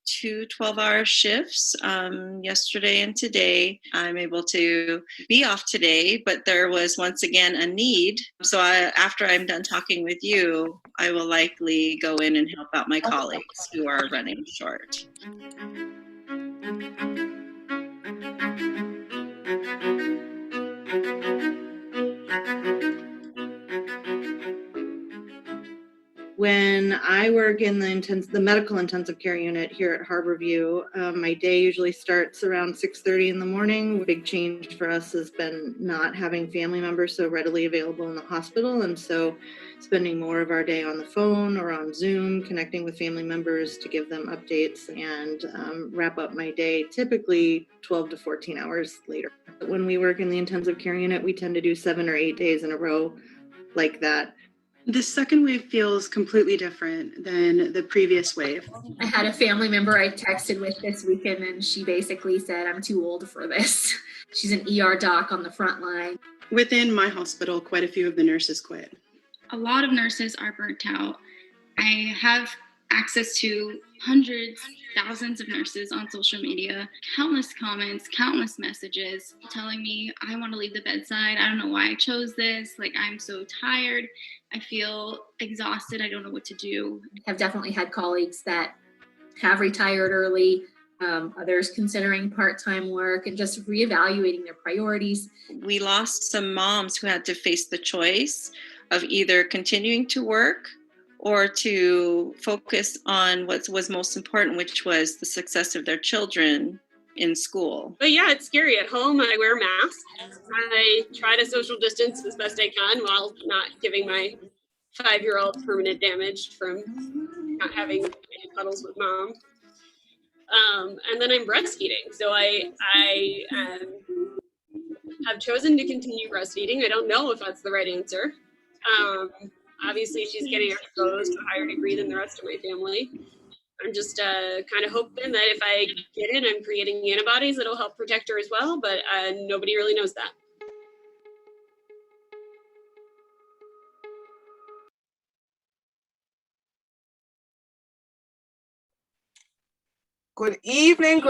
two 12-hour shifts yesterday and today. I'm able to be off today, but there was once again a need. So after I'm done talking with you, I will likely go in and help out my colleagues who are running short. When I work in the medical intensive care unit here at Harborview, my day usually starts around 6:30 in the morning. Big change for us has been not having family members so readily available in the hospital, and so spending more of our day on the phone or on Zoom, connecting with family members to give them updates and wrap up my day, typically 12 to 14 hours later. When we work in the intensive care unit, we tend to do 7 or 8 days in a row like that. The second wave feels completely different than the previous wave. I had a family member I texted with this weekend, and she basically said, I'm too old for this. She's an ER doc on the front line. Within my hospital, quite a few of the nurses quit. A lot of nurses are burnt out. I have access to hundreds, thousands of nurses on social media, countless comments, countless messages telling me, I want to leave the bedside. I don't know why I chose this. Like, I'm so tired. I feel exhausted. I don't know what to do. I've definitely had colleagues that have retired early, others considering part-time work and just reevaluating their priorities. We lost some moms who had to face the choice of either continuing to work or to focus on what was most important, which was the success of their children in school. But yeah, it's scary. At home, I wear masks. I try to social distance as best I can while not giving my 5-year-old permanent damage from not having cuddles with mom. And then I'm breastfeeding. So I have chosen to continue breastfeeding. I don't know if that's the right answer. Obviously, she's getting exposed to a higher degree than the rest of my family. I'm just kind of hoping that if I get it, I'm creating antibodies that'll help protect her as well, but nobody really knows that. Good evening,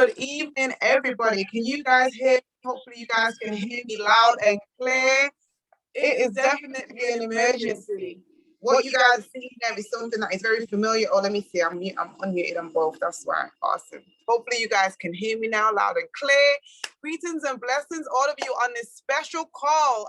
everybody. Can you guys hear me? Hopefully you guys can hear me loud and clear. It is definitely an emergency. What you guys see there is something that is very familiar. Oh, let me see. I'm unmuted on both. That's why. Awesome. Hopefully you guys can hear me now loud and clear. Greetings and blessings, all of you, on this special call,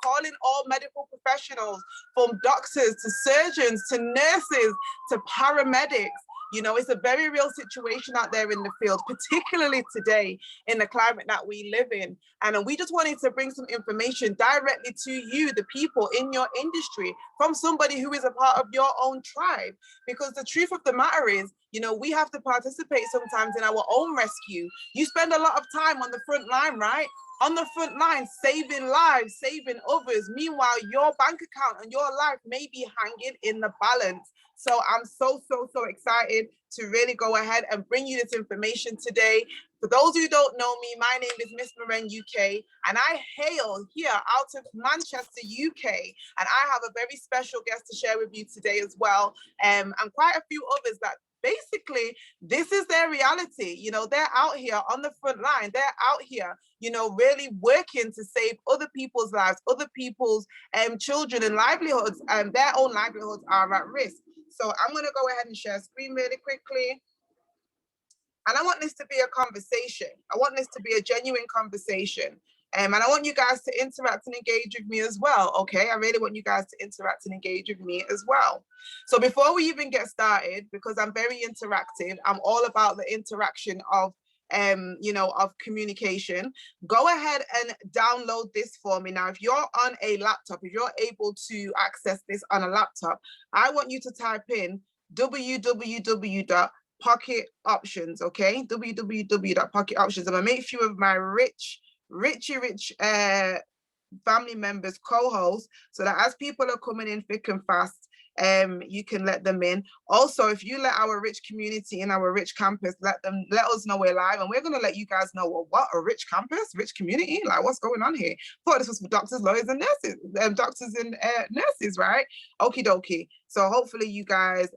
calling all medical professionals, from doctors to surgeons to nurses to paramedics. You know, it's a very real situation out there in the field, particularly today in the climate that we live in. And we just wanted to bring some information directly to you, the people in your industry, from somebody who is a part of your own tribe. Because the truth of the matter is, you know, we have to participate sometimes in our own rescue. You spend a lot of time on the front line, right? On the front line, saving lives, saving others. Meanwhile, your bank account and your life may be hanging in the balance. So I'm so excited to really go ahead and bring you this information today. For those who don't know me, my name is Miss MOREN UK, and I hail here out of Manchester, UK. And I have a very special guest to share with you today as well, and quite a few others that basically this is their reality. You know, they're out here on the front line. They're out here, you know, really working to save other people's lives, other people's children and livelihoods, and their own livelihoods are at risk. So I'm going to go ahead and share screen really quickly. And I want this to be a conversation. I want this to be a genuine conversation. And I want you guys to interact and engage with me as well, okay? I really want you guys to interact and engage with me as well. So before we even get started, because I'm very interactive, I'm all about the interaction of, you know, of communication. Go ahead and download this for me. Now, if you're on a laptop, if you're able to access this on a laptop, I want you to type in www.pocketoptions, okay? www.pocketoptions. I'm gonna make a few of my rich family members co-hosts, so that as people are coming in thick and fast, you can let them in. Also, if you let our rich community in our rich campus, let us know we're live, and we're going to let you guys know, well, what, a rich campus, rich community, like what's going on here? I thought this was for doctors, lawyers, and nurses, doctors and nurses, right? Okie dokie. So hopefully you guys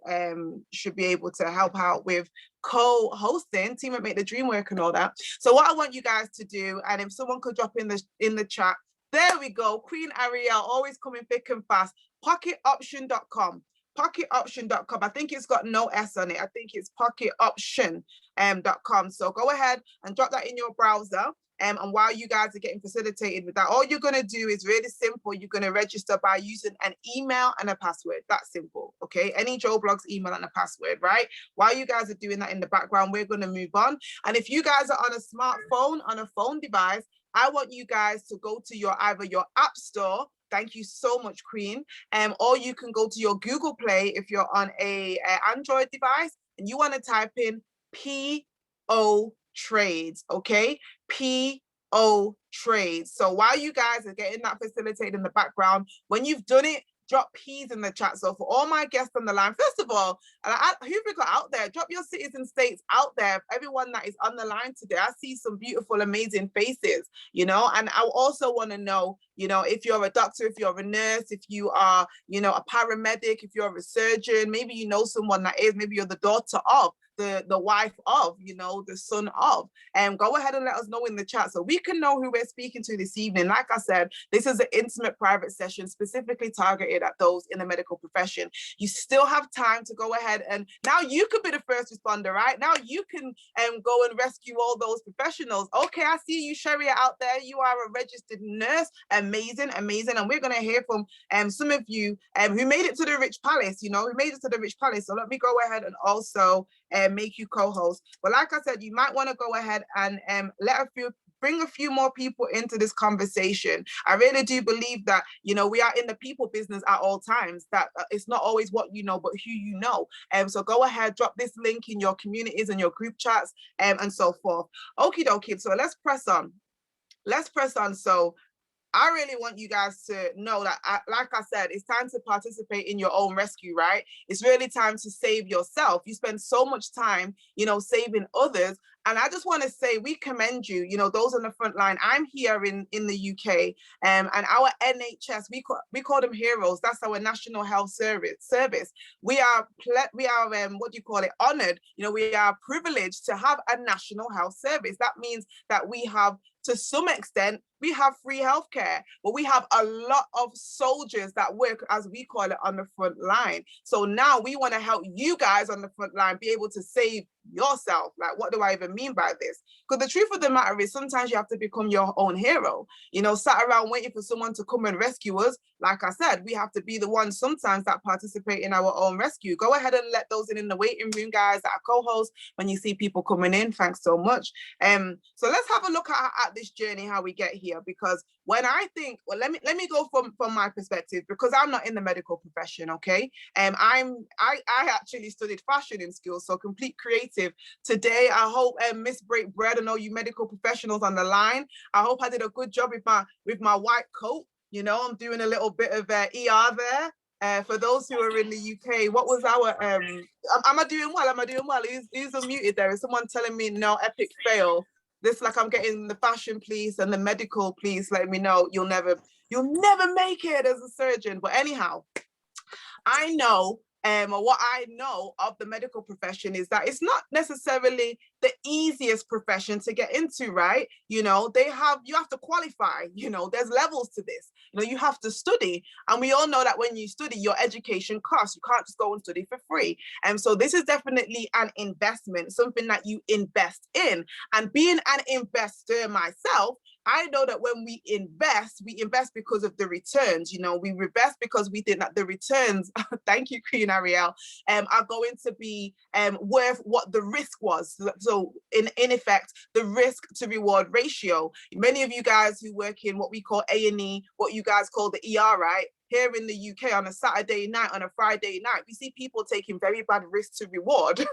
should be able to help out with co-hosting, team and make the dream work and all that. So what I want you guys to do, and if someone could drop in the chat, there we go, Queen Ariel, always coming thick and fast, pocketoption.com. Pocketoption.com. I think it's got no S on it. I think it's pocketoption.com. So go ahead and drop that in your browser. And while you guys are getting facilitated with that, all you're going to do is really simple. You're going to register by using an email and a password. That's simple. Okay. Any Joe Blogs email and a password, right? While you guys are doing that in the background, we're going to move on. And if you guys are on a smartphone, on a phone device, I want you guys to go to either your app store. Thank you so much, Queen. Or you can go to your Google Play if you're on a Android device and you want to type in PO Trades, okay? PO Trades. So while you guys are getting that facilitated in the background, when you've done it, drop P's in the chat. So for all my guests on the line, first of all, who we got out there? Drop your cities and states out there. Everyone that is on the line today, I see some beautiful, amazing faces, you know, and I also want to know, you know, if you're a doctor, if you're a nurse, if you are, you know, a paramedic, if you're a surgeon, maybe you know someone that is, maybe you're the daughter of, the wife of, you know, the son of, and go ahead and let us know in the chat so we can know who we're speaking to this evening. Like I said, this is an intimate private session specifically targeted at those in the medical profession. You still have time to go ahead, and now you could be the first responder, right? Now you can go and rescue all those professionals. Okay, I see you, Sharia, out there. You are a registered nurse. Amazing, amazing. And we're going to hear from some of you who made it to the Rich Palace, you know, who made it to the Rich Palace. So let me go ahead and also make you co-host. But like I said, you might want to go ahead and bring a few more people into this conversation. I really do believe that, you know, we are in the people business at all times, that it's not always what you know, but who you know. So go ahead, drop this link in your communities and your group chats and so forth. Okie dokie. So let's press on. Let's press on. So I really want you guys to know that, like I said, it's time to participate in your own rescue, right? It's really time to save yourself. You spend so much time, you know, saving others. And I just want to say, we commend you, you know, those on the front line. I'm here in the UK, and our NHS, we call them heroes. That's our National Health Service. We are what do you call it, honored. You know, we are privileged to have a National Health Service. That means that we have, to some extent, we have free healthcare, but we have a lot of soldiers that work, as we call it, on the front line. So now we want to help you guys on the front line be able to save yourself. Like, what do I even mean by this? Because the truth of the matter is, sometimes you have to become your own hero. You know, sat around waiting for someone to come and rescue us. Like I said, we have to be the ones sometimes that participate in our own rescue. Go ahead and let those in the waiting room, guys, that are co-hosts, when you see people coming in. Thanks so much. So let's have a look at this journey, how we get here. Because when I think, well, let me go from my perspective, because I'm not in the medical profession, okay? I actually studied fashion in school, so complete creative. Today, I hope Miss Break Bread and all you medical professionals on the line, I hope I did a good job with my white coat. You know, I'm doing a little bit of ER there. For those who are in the UK, what was our am I doing well? Am I doing well? Who's unmuted there? Is someone telling me no, epic fail? This, like, I'm getting the fashion police and the medical police letting me know you'll never make it as a surgeon. But anyhow, I know, what I know of the medical profession is that it's not necessarily the easiest profession to get into, right? You know, you have to qualify, you know, there's levels to this. You know, you have to study. And we all know that when you study, your education costs. You can't just go and study for free. And so this is definitely an investment, something that you invest in. And being an investor myself, I know that when we invest because of the returns. You know, we invest because we think that the returns, thank you, Queen Ariel, are going to be worth what the risk was. So in effect, the risk to reward ratio. Many of you guys who work in what we call A&E, what you guys call the ER, right? Here in the UK, on a Saturday night, on a Friday night, we see people taking very bad risk to reward.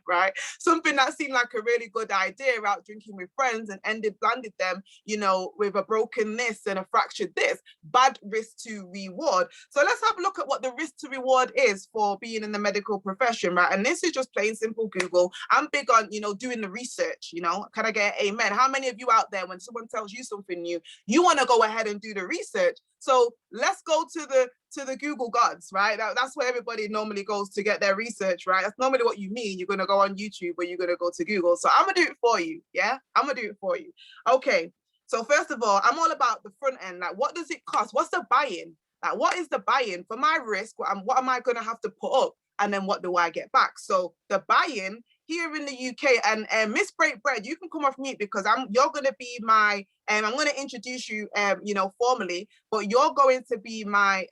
right? Something that seemed like a really good idea, out drinking with friends, and landed them, you know, with a broken this and a fractured this. Bad risk to reward. So let's have a look at what the risk to reward is for being in the medical profession, right? And this is just plain simple Google. I'm big on, you know, doing the research, you know. Can I get an amen? How many of you out there, when someone tells you something new, you want to go ahead and do the research? So let's go to the Google gods, right? That's where everybody normally goes to get their research, right? That's normally what you mean. You're going to go on YouTube or you're going to go to Google. So I'm going to do it for you. Yeah, I'm going to do it for you. Okay. So first of all, I'm all about the front end. Like, what does it cost? What's the buy-in? Like, what is the buy-in for my risk? What am I going to have to put up? And then what do I get back? So the buy-in here in the UK, and Miss Break Bread, you can come off mute because you're going to be my, I'm going to introduce you, you know, formally, but you're going to be my,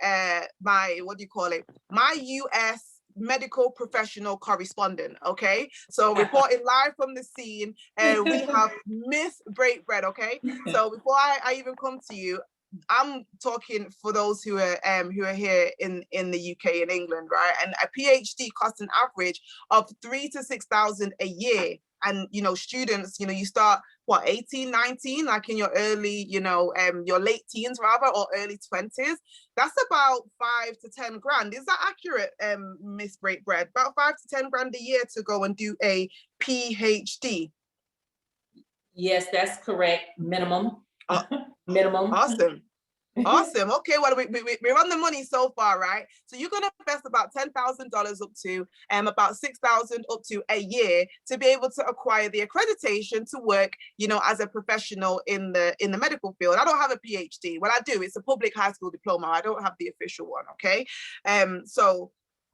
what do you call it? My US medical professional correspondent. Okay, so reporting live from the scene, we have Miss Break Bread. Okay, so before I even come to you, I'm talking for those who are here in the UK and England, right? And a PhD costs an average of 3,000 to 6,000 a year. And, you know, students, you know, you start, what, 18, 19, like in your early, you know, your late teens rather, or early 20s. That's about 5 to 10 grand. Is that accurate, Miss Break Bread? About 5 to 10 grand a year to go and do a PhD? Yes, that's correct. Minimum. Minimum. Awesome. Awesome. Okay, well, we're on the money so far, right? So you're going to invest about $10,000 up to about $6,000 up to a year to be able to acquire the accreditation to work, you know, as a professional in the medical field. I don't have a PhD. Well, I do. It's a public high school diploma. I don't have the official one. Okay. So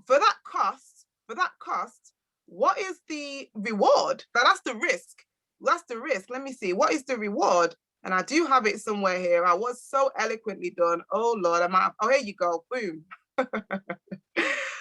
for that cost, what is the reward? That's the risk. That's the risk. Let me see. What is the reward? And I do have it somewhere here. I was so eloquently done. Oh, Lord. Oh, here you go. Boom.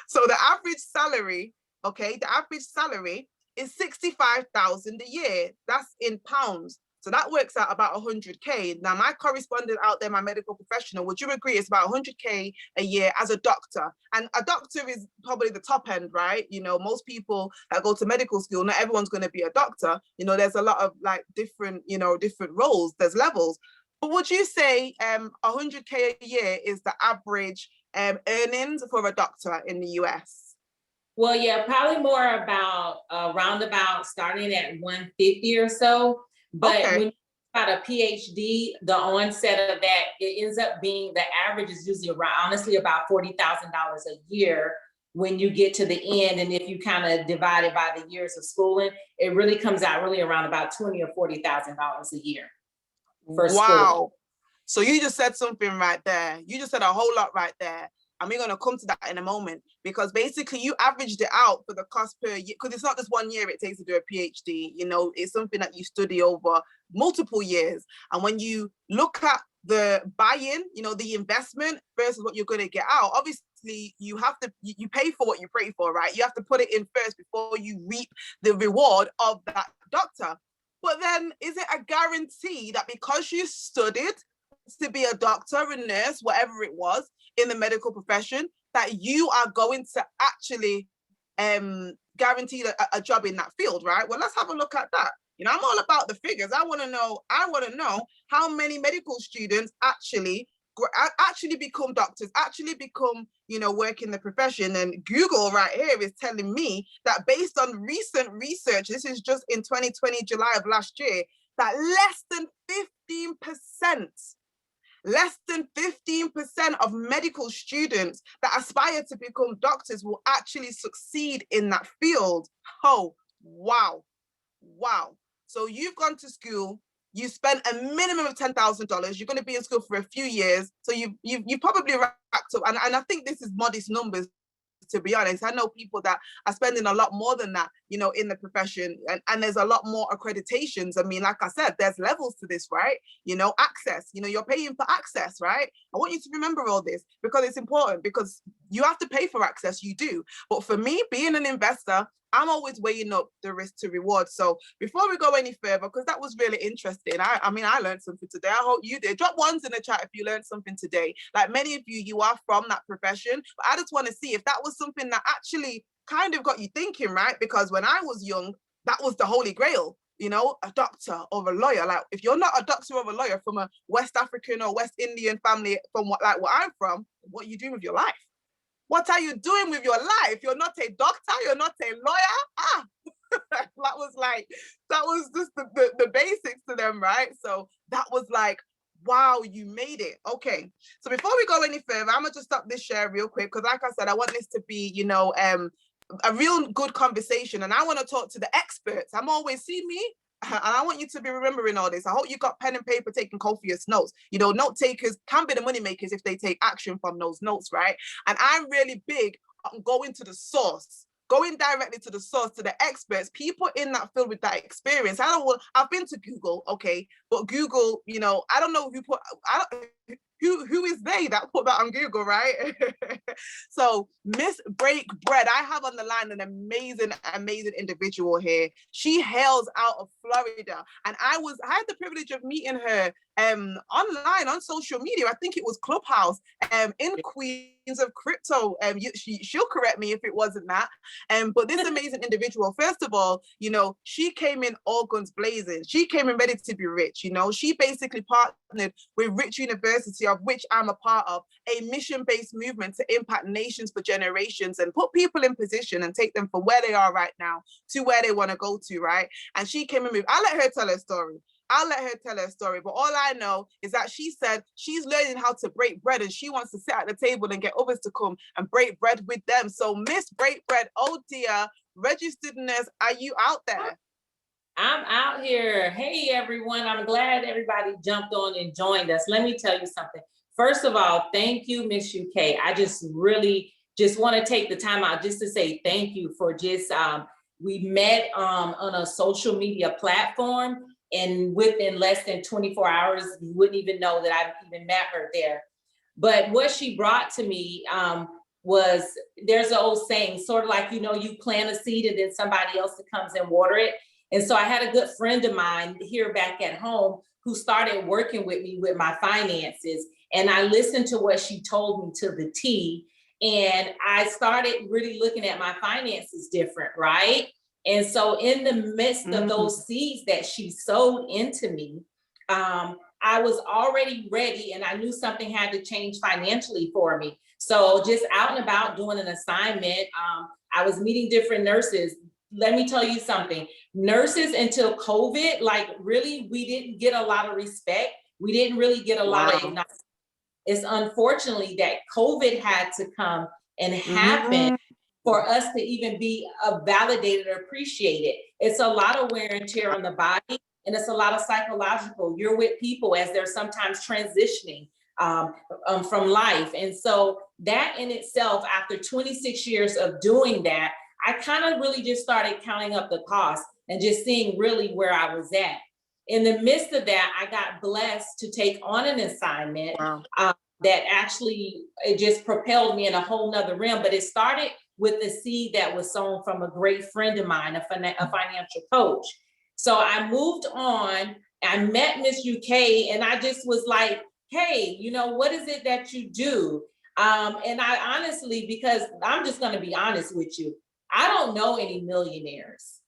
So the average salary, okay, the average salary is 65,000 a year. That's in pounds. So that works out about 100K. Now, my correspondent out there, my medical professional, would you agree it's about 100K a year as a doctor? And a doctor is probably the top end, right? You know, most people that go to medical school, not everyone's going to be a doctor. You know, there's a lot of like different, you know, different roles, there's levels. But would you say 100K a year is the average earnings for a doctor in the US? Well, yeah, probably more about roundabout starting at 150 or so. But Okay. when you got a PhD, the onset of that, it ends up being, the average is usually around, honestly, about $40,000 a year when you get to the end. And if you kind of divide it by the years of schooling, it really comes out really around about $20,000 or $40,000 a year for Wow. school. So you just said something right there. You just said a whole lot right there. And we're going to come to that in a moment, because basically you averaged it out for the cost per year, because it's not just 1 year it takes to do a PhD. You know, it's something that you study over multiple years. And when you look at the buy-in, you know, the investment versus what you're going to get out, obviously you have to, you pay for what you pray for, right? You have to put it in first before you reap the reward of that doctor. But then is it a guarantee that because you studied to be a doctor, a nurse, whatever it was in the medical profession, that you are going to actually guarantee a job in that field, right? Well, let's have a look at that. You know, I'm all about the figures. I want to know how many medical students actually become doctors, actually become, you know, work in the profession. And Google right here is telling me that based on recent research, this is just in 2020, July of last year, that less than 15% of medical students that aspire to become doctors will actually succeed in that field. Oh, wow. Wow. So you've gone to school, you spent a minimum of $10,000. You're going to be in school for a few years. So you've probably racked up, and I think this is modest numbers, to be honest. I know people that are spending a lot more than that, you know, in the profession, and there's a lot more accreditations. I mean, like I said, there's levels to this, right? You know, access, you know, you're paying for access, right? I want you to remember all this because it's important, because you have to pay for access, you do. But for me, being an investor, I'm always weighing up the risk to reward. So before we go any further, because that was really interesting, I mean, I learned something today. I hope you did. Drop ones in the chat if you learned something today. Like many of you, you are from that profession. But I just want to see if that was something that actually kind of got you thinking, right? Because when I was young, that was the holy grail, you know, a doctor or a lawyer. Like, if you're not a doctor or a lawyer from a West African or West Indian family, from what I'm from, what are you doing with your life? What are you doing with your life? You're not a doctor, you're not a lawyer. That was just the basics to them, right? So that was like, wow, you made it. Okay, so before we go any further, I'm gonna just stop this share real quick, because like I said, I want this to be, you know, a real good conversation, and I want to talk to the experts. I'm always, see me, and I want you to be remembering all this. I hope you got pen and paper taking copious notes. You know, note takers can be the money makers if they take action from those notes, right? And I'm really big on going to the source, going directly to the source, to the experts, people in that field with that experience. I've been to Google, okay, but Google, you know, I don't know who is they that put that on Google, right? So Miss Break Bread, I have on the line an amazing individual here. She hails out of Florida, and I had the privilege of meeting her online on social media. I think it was Clubhouse, in Queens of Crypto. She'll correct me if it wasn't that. But this amazing individual, first of all, you know, she came in all guns blazing. She came in ready to be rich. You know, she basically partnered with Rich University, of which I'm a part of, a mission-based movement to impact nations for generations and put people in position and take them from where they are right now to where they want to go to, right? And she came in with, I'll let her tell her story. But all I know is that she said she's learning how to break bread, and she wants to sit at the table and get others to come and break bread with them. So Miss Break Bread, oh dear, registered nurse, are you out there? I'm out here. Hey, everyone. I'm glad everybody jumped on and joined us. Let me tell you something. First of all, thank you, Miss UK. I just really want to take the time out just to say thank you for just, we met on a social media platform, and within less than 24 hours, you wouldn't even know that I've even met her there. But what she brought to me was, there's an old saying, sort of like, you know, you plant a seed and then somebody else comes and water it. And so I had a good friend of mine here back at home who started working with me with my finances. And I listened to what she told me to the T. And I started really looking at my finances different, right? And so in the midst of those seeds that she sowed into me, I was already ready, and I knew something had to change financially for me. So just out and about doing an assignment, I was meeting different nurses. Let me tell you something, nurses until COVID, like really, we didn't get a lot of respect. We didn't really get a lot of acknowledgement. It's unfortunately that COVID had to come and happen for us to even be validated or appreciated. It's a lot of wear and tear on the body, and it's a lot of psychological. You're with people as they're sometimes transitioning from life. And so that in itself, after 26 years of doing that, I kind of really just started counting up the cost and just seeing really where I was at. In the midst of that, I got blessed to take on an assignment that actually, it just propelled me in a whole nother realm. But it started with the seed that was sown from a great friend of mine, a financial coach. So I moved on, I met Miss UK, and I just was like, hey, you know, what is it that you do? And I honestly, because I'm just gonna be honest with you, I don't know any millionaires,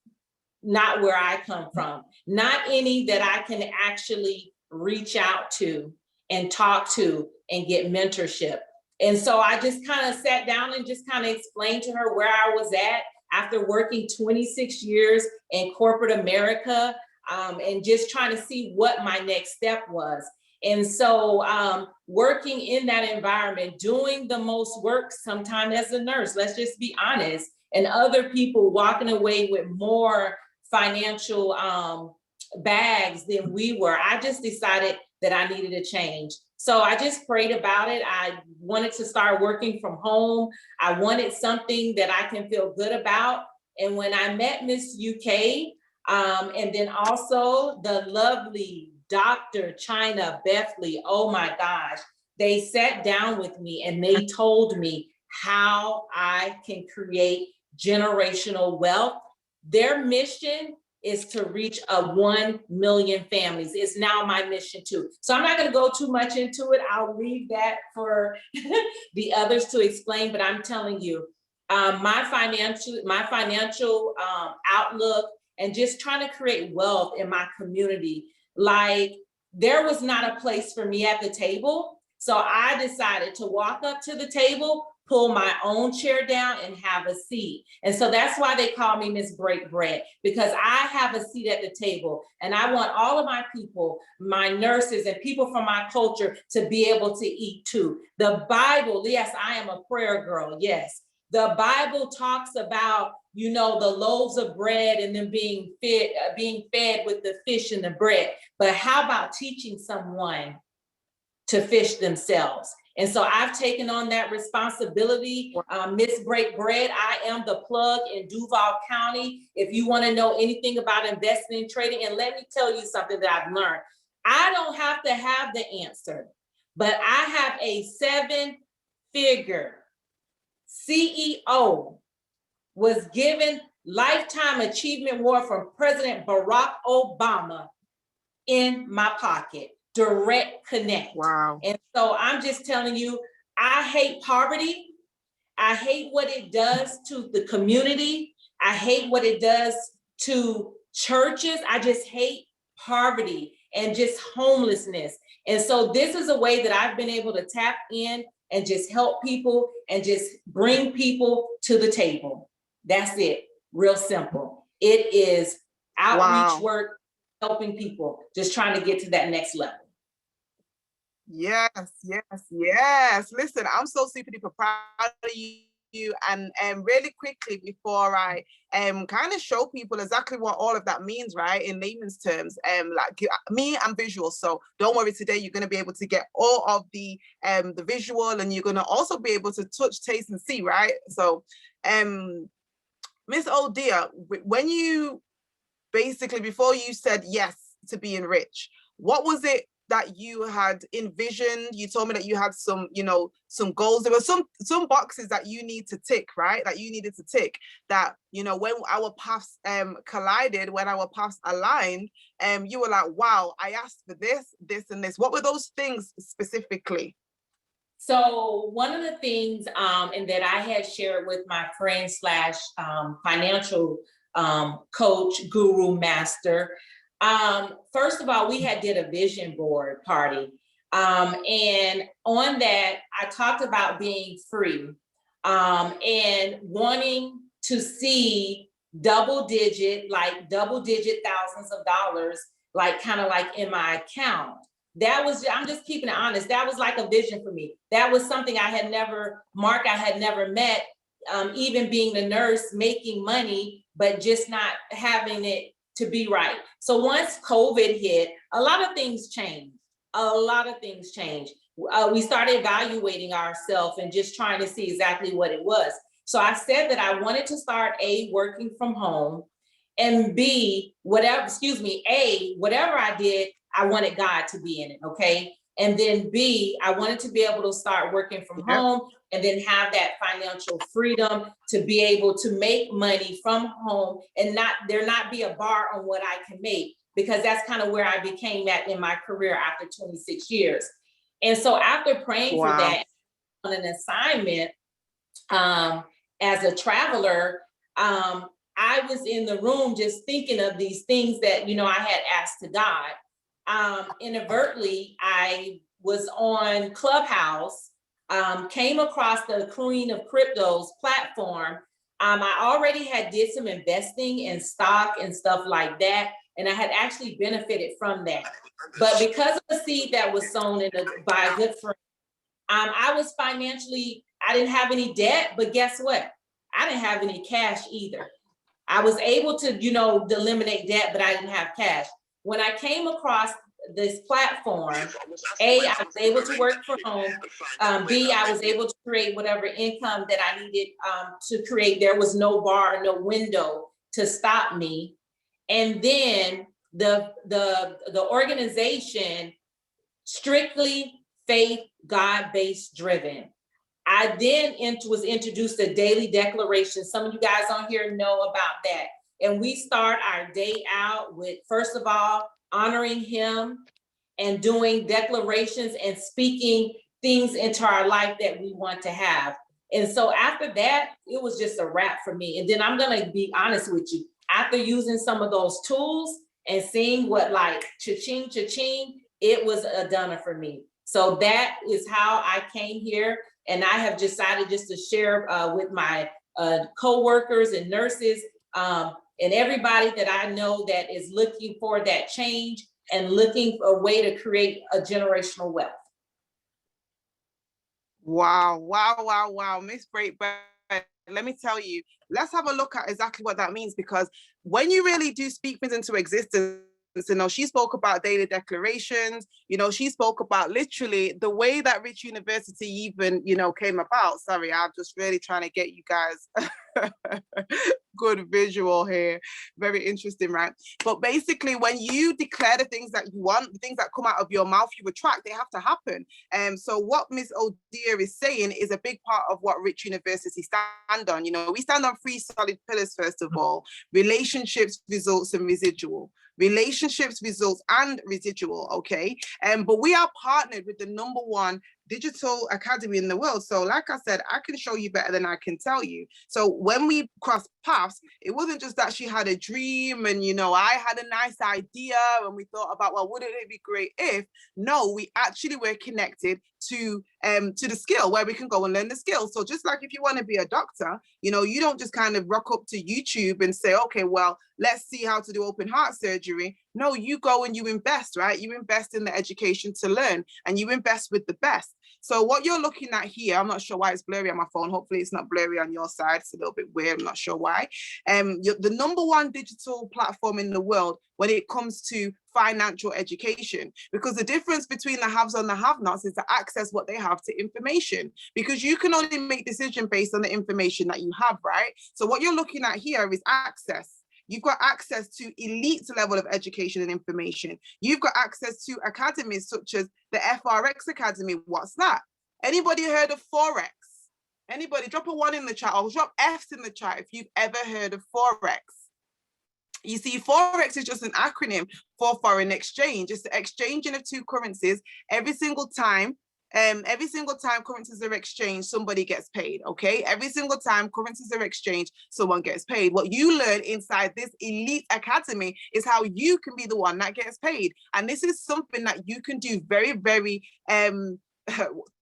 not where I come from, not any that I can actually reach out to and talk to and get mentorship. And so I just kind of sat down and just kind of explained to her where I was at after working 26 years in corporate America, and just trying to see what my next step was. And so working in that environment, doing the most work sometimes as a nurse, let's just be honest, and other people walking away with more financial bags than we were, I just decided that I needed a change. So I just prayed about it. I wanted to start working from home. I wanted something that I can feel good about. And when I met Miss UK, and then also the lovely Dr. CHYNA BETHLEY, oh my gosh, they sat down with me and they told me how I can create generational wealth. Their mission is to reach 1 million families. It's now my mission too. So I'm not gonna go too much into it. I'll leave that for the others to explain, but I'm telling you, my financial outlook, and just trying to create wealth in my community. Like, there was not a place for me at the table. So I decided to walk up to the table, pull my own chair down, and have a seat. And so that's why they call me Miss Break Bread, because I have a seat at the table. And I want all of my people, my nurses and people from my culture, to be able to eat too. The Bible, yes, I am a prayer girl, yes. The Bible talks about, you know, the loaves of bread and them being fed with the fish and the bread. But how about teaching someone to fish themselves? And so I've taken on that responsibility. Miss Break Bread, I am the plug in Duval County. If you want to know anything about investing and trading, and let me tell you something that I've learned. I don't have to have the answer, but I have a 7-figure CEO, was given Lifetime Achievement Award from President Barack Obama in my pocket. Direct connect. Wow. And so I'm just telling you, I hate poverty. I hate what it does to the community. I hate what it does to churches. I just hate poverty and just homelessness. And so this is a way that I've been able to tap in and just help people and just bring people to the table. That's it. Real simple. It is outreach work, helping people, just trying to get to that next level. Yes, yes, yes. Listen, I'm so super duper proud of you. And really quickly, before I kind of show people exactly what all of that means, right, in layman's terms, like me, I'm visual, so don't worry, today you're going to be able to get all of the visual, and you're going to also be able to touch, taste, and see, right? So Miss Odia, when you basically, before you said yes to being rich, what was it that you had envisioned? You told me that you had some, you know, some goals. There were some boxes that you need to tick, right? That you needed to tick, that, you know, when our paths collided, when our paths aligned, you were like, wow, I asked for this, this, and this. What were those things specifically? So one of the things, and that I had shared with my friend slash financial coach, guru, master, first of all, we had did a vision board party. And on that, I talked about being free and wanting to see double digit thousands of dollars, like kind of like in my account. That was, I'm just keeping it honest, that was like a vision for me. That was something I had never, Mark, I had never met, even being a nurse, making money, but just not having it to be right. So once COVID hit, a lot of things changed. We started evaluating ourselves and just trying to see exactly what it was. So I said that I wanted to start A, working from home, and B, whatever I did, I wanted God to be in it, okay? And then B, I wanted to be able to start working from home and then have that financial freedom to be able to make money from home and there not be a bar on what I can make, because that's kind of where I became at in my career after 26 years. And so after praying for that on an assignment, as a traveler, I was in the room just thinking of these things that, you know, I had asked to God. Inadvertently, I was on Clubhouse, came across the Queen of Cryptos platform. I already had did some investing in stock and stuff like that, and I had actually benefited from that. But because of the seed that was sown by a good friend, I was financially, I didn't have any debt, but guess what? I didn't have any cash either. I was able to, you know, eliminate debt, but I didn't have cash. When I came across this platform, A, I was able to work from home. B, I was able to create whatever income that I needed to create. There was no bar, no window to stop me. And then the organization, strictly faith, God-based driven. I then was introduced to daily declaration. Some of you guys on here know about that. And we start our day out with, first of all, honoring him and doing declarations and speaking things into our life that we want to have. And so after that, it was just a wrap for me. And then I'm gonna be honest with you, after using some of those tools and seeing what like cha-ching, cha-ching, it was a done for me. So that is how I came here. And I have decided just to share with my co-workers and nurses and everybody that I know that is looking for that change and looking for a way to create a generational wealth. Wow, wow, wow, wow. Miss Breakbird, let me tell you, let's have a look at exactly what that means, because when you really do speak things into existence, you know, she spoke about daily declarations, you know, she spoke about literally the way that Rich University even, you know, came about. Sorry, I'm just really trying to get you guys good visual here. Very interesting, right? But basically, when you declare the things that you want, the things that come out of your mouth, you attract, they have to happen. So what Miss Odia is saying is a big part of what Rich University stand on. You know, we stand on 3 solid pillars, first of all: relationships, results, and residual. Relationships, results, and residual, okay? But we are partnered with the #1 digital academy in the world. So like I said, I can show you better than I can tell you. So when we crossed paths, it wasn't just that she had a dream and, you know, I had a nice idea and we thought about, well, wouldn't it be great if? No, we actually were connected to the skill where we can go and learn the skill. So just like if you want to be a doctor, you know, you don't just kind of rock up to YouTube and say, okay, well, let's see how to do open heart surgery. No, you go and you invest, right? You invest in the education to learn and you invest with the best. So what you're looking at here, I'm not sure why it's blurry on my phone. Hopefully it's not blurry on your side. It's a little bit weird. I'm not sure why. You're the #1 digital platform in the world when it comes to financial education, because the difference between the haves and the have-nots is to access what they have to information, because you can only make decisions based on the information that you have, right? So what you're looking at here is access. You've got access to elite level of education and information. You've got access to academies such as the FRX Academy. What's that? Anybody heard of Forex? Anybody? Drop a 1 in the chat or drop F's in the chat if you've ever heard of Forex. You see, Forex is just an acronym for foreign exchange. It's the exchanging of 2 currencies every single time. Every single time currencies are exchanged, somebody gets paid, okay? Every single time currencies are exchanged, someone gets paid. What you learn inside this elite academy is how you can be the one that gets paid. And this is something that you can do very, very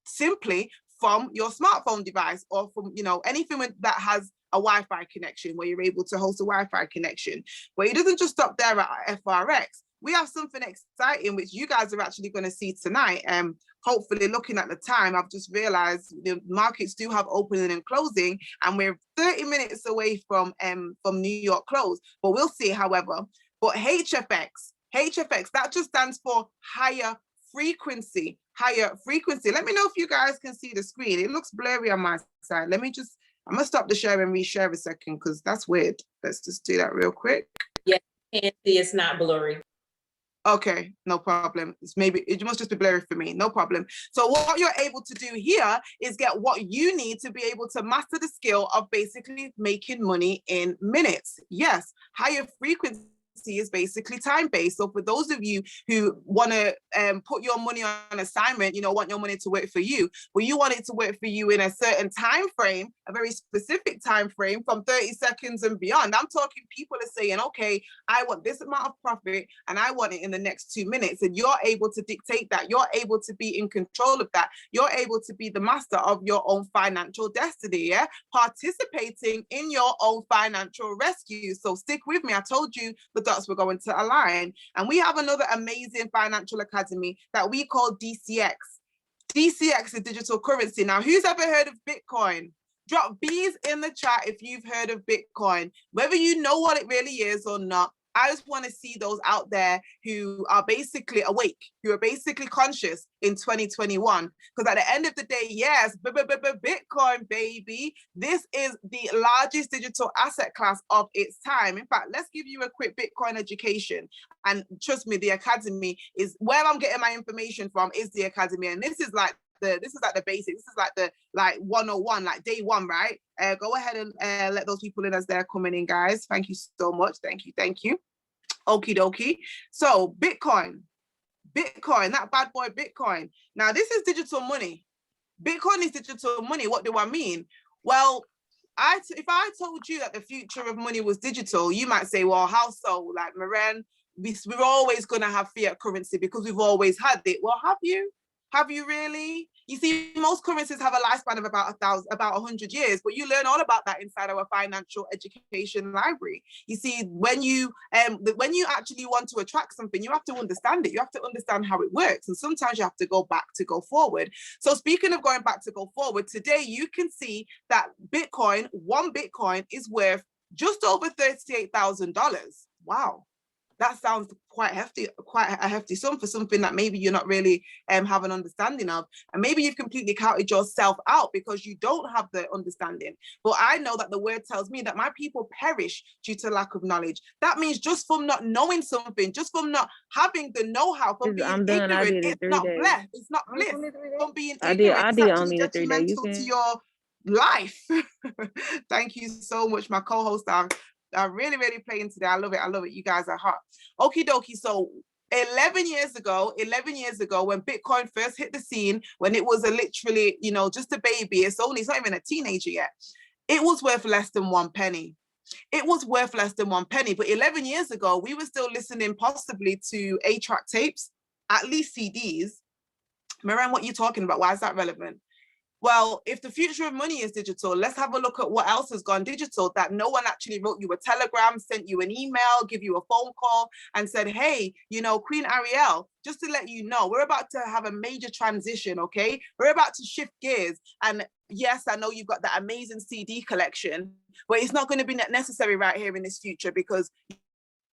simply from your smartphone device or from, you know, anything that has a Wi-Fi connection where you're able to host a Wi-Fi connection. But it doesn't just stop there at FRX. We have something exciting which you guys are actually going to see tonight. Hopefully, looking at the time, I've just realized the markets do have opening and closing, and we're 30 minutes away from New York close. But we'll see, however. But HFX, that just stands for higher frequency. Higher frequency. Let me know if you guys can see the screen. It looks blurry on my side. Let me just, I'm gonna stop the share and reshare a second because that's weird. Let's just do that real quick. Yeah, and see, it's not blurry. Okay, no problem. Maybe it must just be blurry for me, no problem. So what you're able to do here is get what you need to be able to master the skill of basically making money in minutes. Yes, higher frequency is basically time-based. So for those of you who want to put your money on assignment, you know, want your money to work for you, well, you want it to work for you in a certain time frame, a very specific time frame from 30 seconds and beyond. I'm talking people are saying, okay, I want this amount of profit and I want it in the next 2 minutes. And you're able to dictate that. You're able to be in control of that. You're able to be the master of your own financial destiny, yeah? Participating in your own financial rescue. So stick with me. I told you the dots were going to align. And we have another amazing financial academy that we call DCX. DCX is digital currency. Now, who's ever heard of Bitcoin? Drop B's in the chat if you've heard of Bitcoin. Whether you know what it really is or not, I just want to see those out there who are basically awake, who are basically conscious in 2021. Because at the end of the day, yes, Bitcoin, baby, this is the largest digital asset class of its time. In fact, let's give you a quick Bitcoin education. And trust me, the academy is where I'm getting my information from, is the academy. And this is like the basics. This is like the 101, like day 1, right? Go ahead and let those people in as they're coming in, guys. Thank you so much. Thank you. Okie dokie. So Bitcoin, that bad boy Bitcoin. Now this is digital money. Bitcoin is digital money. What do I mean? Well, if I told you that the future of money was digital, you might say, well, how so? Like, MOREN, we're always going to have fiat currency because we've always had it. Well, have you? Have you really? You see, most currencies have a lifespan of about 100 years, but you learn all about that inside our financial education library. You see, when you actually want to attract something, you have to understand it. You have to understand how it works. And sometimes you have to go back to go forward. So speaking of going back to go forward, today you can see that Bitcoin, one Bitcoin is worth just over $38,000. Wow. That sounds quite hefty, quite a hefty sum for something that maybe you're not really have an understanding of. And maybe you've completely counted yourself out because you don't have the understanding. But I know that the word tells me that my people perish due to lack of knowledge. That means just from not knowing something, just from not having the know-how, from being ignorant, it's not blessed, it's not bliss. From being ignorant, it's actually detrimental to your life. Thank you so much, my co-host. I'm really, really playing today. I love it. I love it. You guys are hot. Okie dokie. So 11 years ago, when Bitcoin first hit the scene, when it was literally, you know, just a baby, it's not even a teenager yet. It was worth less than 1 penny. It was worth less than 1 penny. But 11 years ago, we were still listening possibly to 8-track tapes, at least CDs. MOREN, what are you talking about? Why is that relevant? Well, if the future of money is digital, let's have a look at what else has gone digital that no one actually wrote you a telegram, sent you an email, give you a phone call and said, hey, you know, Queen Ariel, just to let you know, we're about to have a major transition, okay? We're about to shift gears. And yes, I know you've got that amazing CD collection, but it's not going to be necessary right here in this future because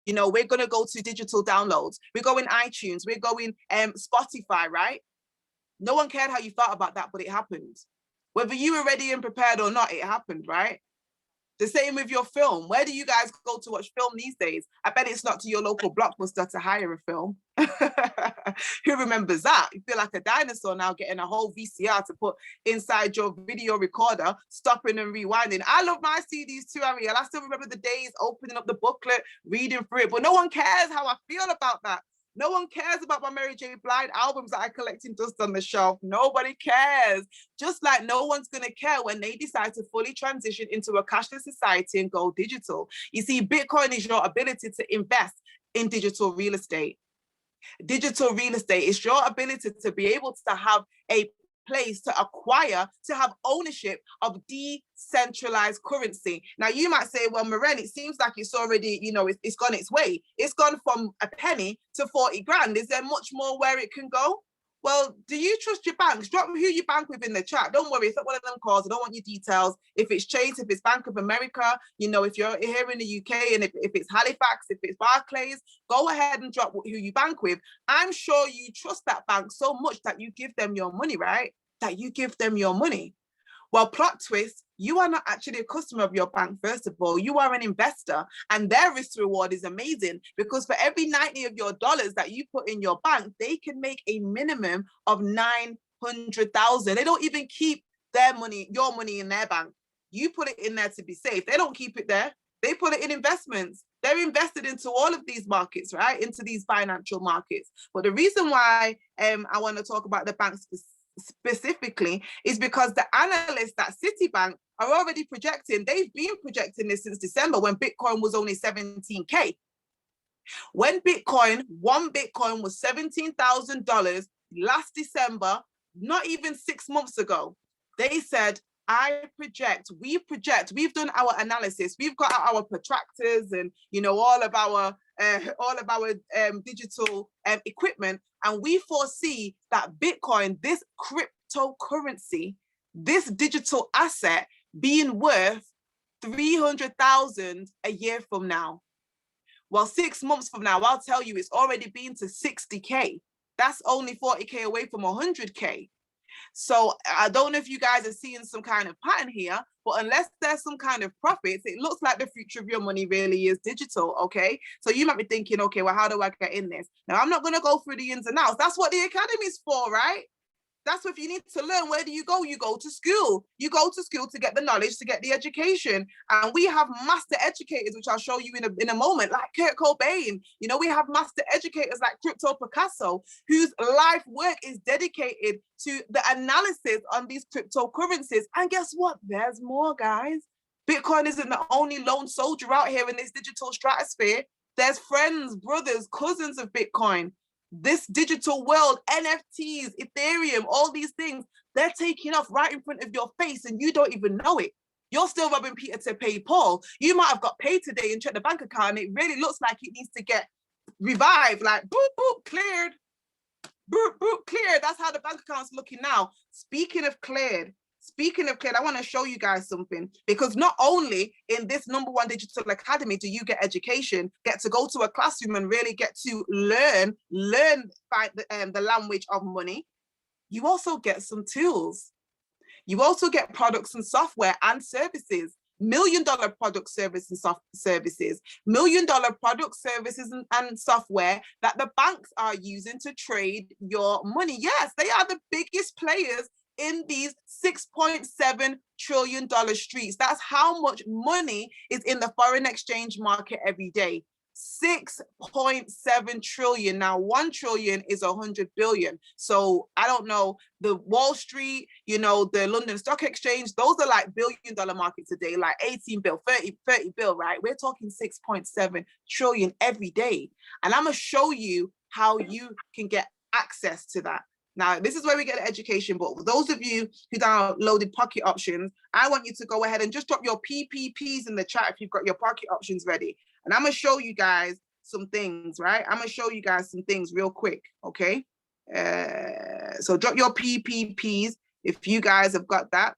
you know, we're going to go to digital downloads. We're going iTunes, we're going Spotify, right? No one cared how you felt about that, but it happened. Whether you were ready and prepared or not, it happened, right? The same with your film. Where do you guys go to watch film these days? I bet it's not to your local Blockbuster to hire a film. Who remembers that? You feel like a dinosaur now getting a whole VCR to put inside your video recorder, stopping and rewinding. I love my CDs too, Ariel. I still remember the days opening up the booklet, reading through it, but no one cares how I feel about that. No one cares about my Mary J. Blige albums that I collect in dust on the shelf. Nobody cares. Just like no one's going to care when they decide to fully transition into a cashless society and go digital. You see, Bitcoin is your ability to invest in digital real estate. Digital real estate is your ability to be able to have a place to acquire, to have ownership of decentralized currency. Now you might say, well, MOREN, it seems like it's already, you know, it's gone its way. It's gone from a penny to 40 grand. Is there much more where it can go? Well, do you trust your banks? Drop who you bank with in the chat. Don't worry, it's not one of them calls. I don't want your details. If it's Chase, if it's Bank of America, you know, if you're here in the UK and if it's Halifax, if it's Barclays, go ahead and drop who you bank with. I'm sure you trust that bank so much that you give them your money, right? That you give them your money. Well, plot twist, you are not actually a customer of your bank, first of all. You are an investor, and their risk reward is amazing because for every 90 of your dollars that you put in your bank, they can make a minimum of 900,000. They don't even keep their money, your money in their bank. You put it in there to be safe. They don't keep it there. They put it in investments. They're invested into all of these markets, right? Into these financial markets. But the reason why I want to talk about the banks specifically is because the analysts at Citibank are already projecting, they've been projecting this since December when Bitcoin was only 17K. When one Bitcoin was $17,000 last December, not even 6 months ago, they said, we've done our analysis, we've got our protractors and, you know, all of our digital equipment, and we foresee that Bitcoin, this cryptocurrency, this digital asset, being worth 300,000 a year from now. Well, 6 months from now, I'll tell you, it's already been to 60K. That's only 40K away from 100K. So I don't know if you guys are seeing some kind of pattern here, but unless there's some kind of profits, it looks like the future of your money really is digital, okay? So you might be thinking, okay, well, how do I get in this? Now, I'm not going to go through the ins and outs. That's what the academy is for, right? That's what if you need to learn, where do you go? You go to school. You go to school to get the knowledge, to get the education. And we have master educators, which I'll show you in a moment, like Kurt Cobain. You know, we have master educators like Crypto Picasso, whose life work is dedicated to the analysis on these cryptocurrencies. And guess what? There's more, guys. Bitcoin isn't the only lone soldier out here in this digital stratosphere. There's friends, brothers, cousins of Bitcoin. This digital world, NFTs, Ethereum, all these things, they're taking off right in front of your face and you don't even know it. You're still robbing Peter to pay Paul. You might have got paid today and checked the bank account and it really looks like it needs to get revived, like boop, boop, cleared, boop, boop, cleared. That's how the bank account's looking now. Speaking of cleared, I want to show you guys something, because not only in this #1 digital academy do you get education, get to go to a classroom and really get to learn the language of money, you also get some tools. You also get products and software and services, $1 million product service and services, $1 million product services and software that the banks are using to trade your money. Yes, they are the biggest players in these $6.7 trillion streets. That's how much money is in the foreign exchange market every day. 6.7 trillion. Now, 1 trillion is 100 billion. So I don't know, the Wall Street, you know, the London Stock Exchange, those are like $1 billion markets a day, like 18 bill, 30 bill, right? We're talking 6.7 trillion every day. And I'm gonna show you how you can get access to that. Now, this is where we get education, but for those of you who downloaded pocket options, I want you to go ahead and just drop your PPPs in the chat if you've got your pocket options ready. And I'm going to show you guys some things, right? I'm going to show you guys some things real quick, okay? So drop your PPPs if you guys have got that,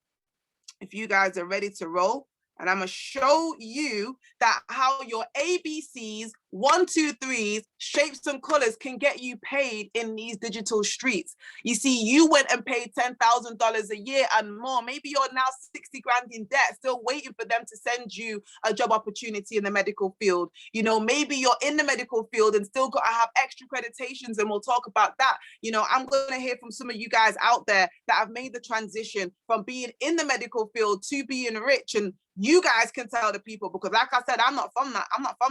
if you guys are ready to roll. And I'm going to show you that how your ABCs, 1, 2, 3s, shapes and colors can get you paid in these digital streets. You see, you went and paid $10,000 a year and more. Maybe you're now 60 grand in debt, still waiting for them to send you a job opportunity in the medical field. You know, maybe you're in the medical field and still got to have extra accreditations, and we'll talk about that. You know, I'm going to hear from some of you guys out there that have made the transition from being in the medical field to being rich, and you guys can tell the people, because like I said, I'm not from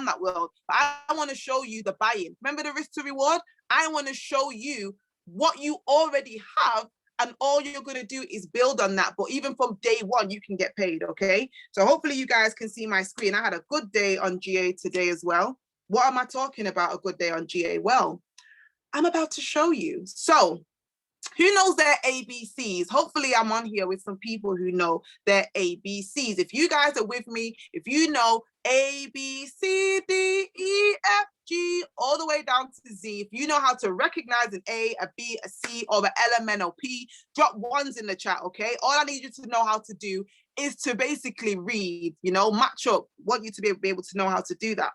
that world. But I want to show you the buy-in. Remember the risk to reward? I want to show you what you already have, and all you're going to do is build on that. But even from day one, you can get paid, okay? So hopefully you guys can see my screen. I had a good day on GA today as well. What am I talking about, a good day on GA? Well, I'm about to show you. So who knows their ABCs? Hopefully I'm on here with some people who know their ABCs. If you guys are with me, if you know A, B, C, D, E, F, G, all the way down to Z, if you know how to recognize an A, a B, a C, or an L, M, N, O, P, drop ones in the chat, okay? All I need you to know how to do is to basically read, you know, match up. Want you to be able to know how to do that.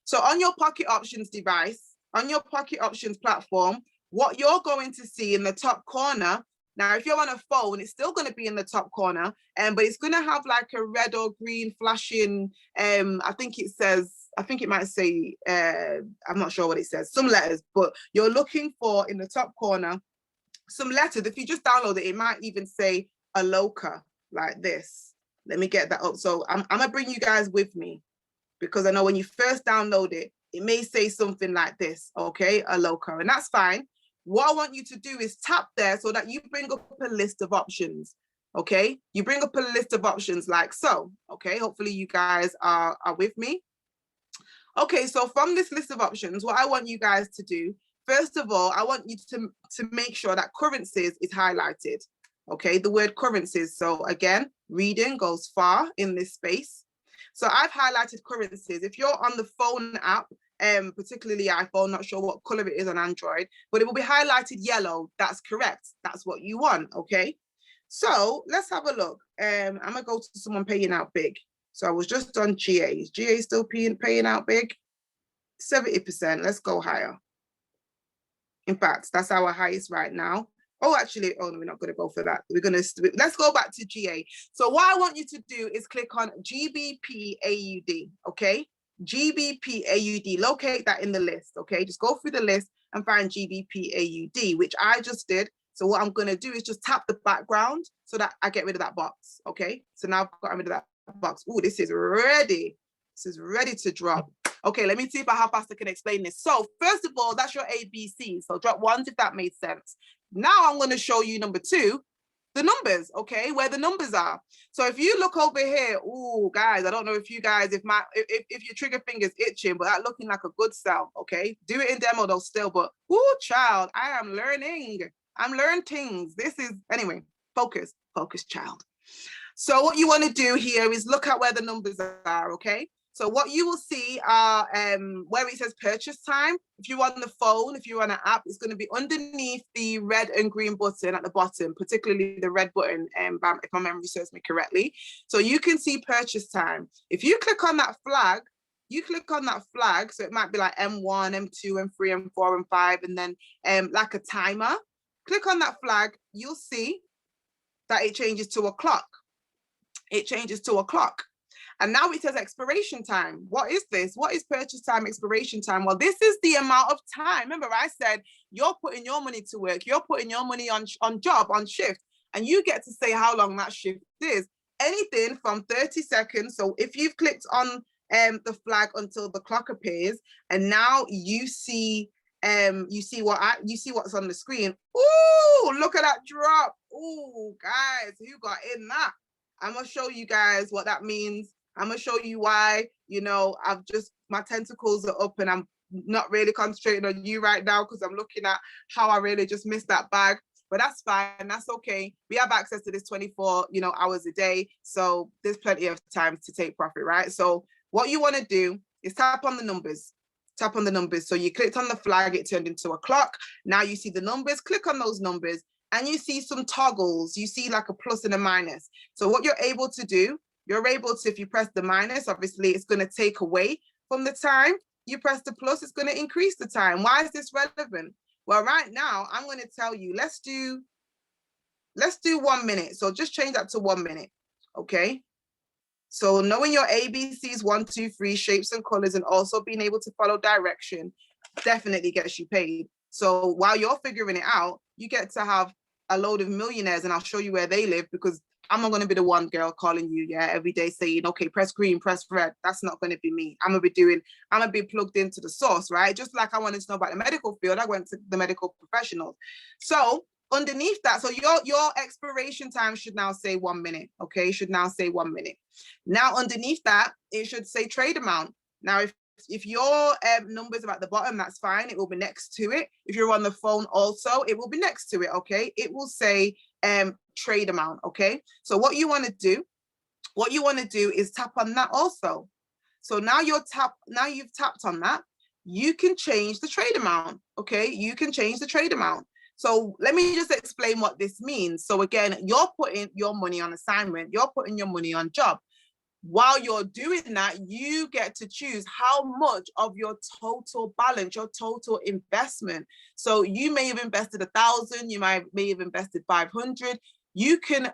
So on your Pocket Options device, on your Pocket Options platform, what you're going to see in the top corner, now if you're on a phone, it's still going to be in the top corner, but it's going to have like a red or green flashing, I think it might say, I'm not sure what it says, some letters, but you're looking for in the top corner some letters. If you just download it, it might even say Aloka like this. Let me get that up. So I'm going to bring you guys with me, because I know when you first download it, it may say something like this, okay, Aloka, and that's fine. What I want you to do is tap there so that you bring up a list of options, okay? You bring up a list of options like so, okay? Hopefully you guys are with me. Okay, so from this list of options, what I want you guys to do, first of all, I want you to make sure that currencies is highlighted, okay? The word currencies. So again, reading goes far in this space. So I've highlighted currencies. If you're on the phone app, particularly iPhone, not sure what color it is on Android, but it will be highlighted yellow. That's correct. That's what you want, okay? So let's have a look. I'm gonna go to someone paying out big. So I was just on GA. Is GA still paying out big? 70%. Let's go higher. In fact, that's our highest right now. Oh, actually, oh no, we're not going to go for that. Let's go back to GA. So what I want you to do is click on GBP AUD, okay? GBP AUD, locate that in the list, okay? Just go through the list and find GBP AUD, which I just did. So what I'm going to do is just tap the background so that I get rid of that box. Okay. So now I've got rid of that box. Oh, this is ready. This is ready to drop. Okay, let me see how fast I can explain this. So first of all, that's your ABC. So drop ones if that made sense. Now I'm going to show you number 2, the numbers, okay, where the numbers are. So if you look over here, oh guys, I don't know if you guys, if your trigger finger's itching, but that looking like a good sell, okay? Do it in demo though still, but child, I am learning. I'm learning things. This is, anyway, focus, child. So what you want to do here is look at where the numbers are, okay? So what you will see are where it says purchase time. If you're on the phone, if you're on an app, it's going to be underneath the red and green button at the bottom, particularly the red button, if my memory serves me correctly. So you can see purchase time. If you click on that flag, so it might be like M1, M2, M3, M4, M5, and then like a timer. Click on that flag, you'll see that it changes to a clock. It changes to a clock. And now it says expiration time. What is this? What is purchase time, expiration time? Well, this is the amount of time. Remember, I said you're putting your money to work. You're putting your money on job, on shift, and you get to say how long that shift is. Anything from 30 seconds. So if you've clicked on the flag until the clock appears, and now you see what's on the screen. Ooh, look at that drop. Ooh, guys, who got in that? I'm gonna show you guys what that means. I'm gonna show you why, you know, my tentacles are up and I'm not really concentrating on you right now because I'm looking at how I really just missed that bag, but that's fine, that's okay. We have access to this 24, hours a day. So there's plenty of time to take profit, right? So what you wanna do is tap on the numbers. So you clicked on the flag, it turned into a clock. Now you see the numbers, click on those numbers and you see some toggles. You see like a plus and a minus. So what you're able to do, if you press the minus, obviously it's going to take away from the time. You press the plus, it's going to increase the time. Why is this relevant? Well, right now, I'm going to tell you, let's do 1 minute. So just change that to 1 minute, okay? So knowing your ABCs, 1, 2, 3, shapes and colors, and also being able to follow direction definitely gets you paid. So while you're figuring it out, you get to have a load of millionaires, and I'll show you where they live, because I'm not going to be the one girl calling you, every day saying, okay, press green, press red. That's not going to be me. I'm going to be plugged into the source, right? Just like I wanted to know about the medical field, I went to the medical professionals. So underneath that, so your expiration time should now say 1 minute, okay? Should now say 1 minute. Now underneath that, it should say trade amount. Now, if your numbers are at the bottom, that's fine. It will be next to it. If you're on the phone also, it will be next to it, okay? It will say trade amount, okay? So what you want to do is tap on that also. So now you've tapped on that, you can change the trade amount, okay? You can change the trade amount. So let me just explain what this means. So again, you're putting your money on assignment, you're putting your money on job. While you're doing that, you get to choose how much of your total balance, your total investment. So you may have invested 1,000, you may have invested 500. You can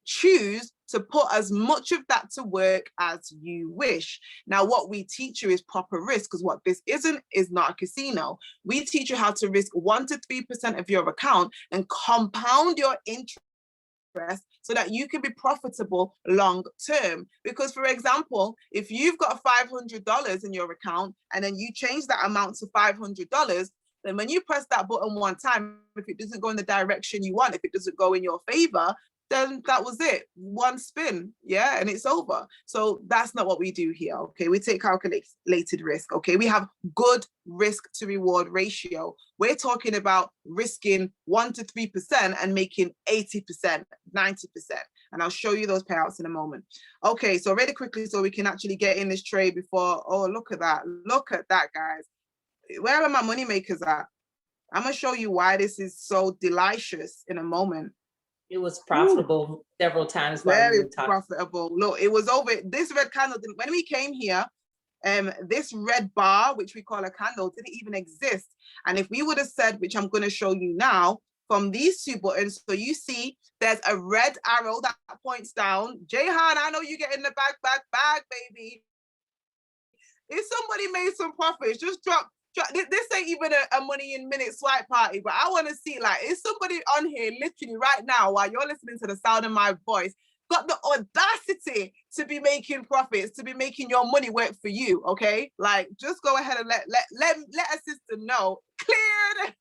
choose to put as much of that to work as you wish. Now, what we teach you is proper risk, because what this is not a casino. We teach you how to risk 1 to 3% of your account and compound your interest so that you can be profitable long term. Because for example, if you've got $500 in your account and then you change that amount to $500, then when you press that button one time, if it doesn't go in the direction you want, if it doesn't go in your favor, then that was it, one spin, and it's over. So that's not what we do here, okay? We take calculated risk, okay? We have good risk to reward ratio. We're talking about risking 1 to 3% and making 80%, 90%. And I'll show you those payouts in a moment. Okay, so really quickly, so we can actually get in this trade before, oh, look at that, guys. Where are my money makers at? I'm gonna show you why this is so delicious in a moment. It was profitable several times. Very profitable. Look, it was over. This red candle, when we came here, this red bar, which we call a candle, didn't even exist. And if we would have said, which I'm going to show you now, from these 2 buttons, so you see there's a red arrow that points down. Jayhan, I know you get in the bag, baby. If somebody made some profits, just drop This ain't even a money in minute swipe party, but I want to see, like, is somebody on here literally right now while you're listening to the sound of my voice got the audacity to be making profits, to be making your money work for you? Okay, like, just go ahead and let a sister know. Cleared.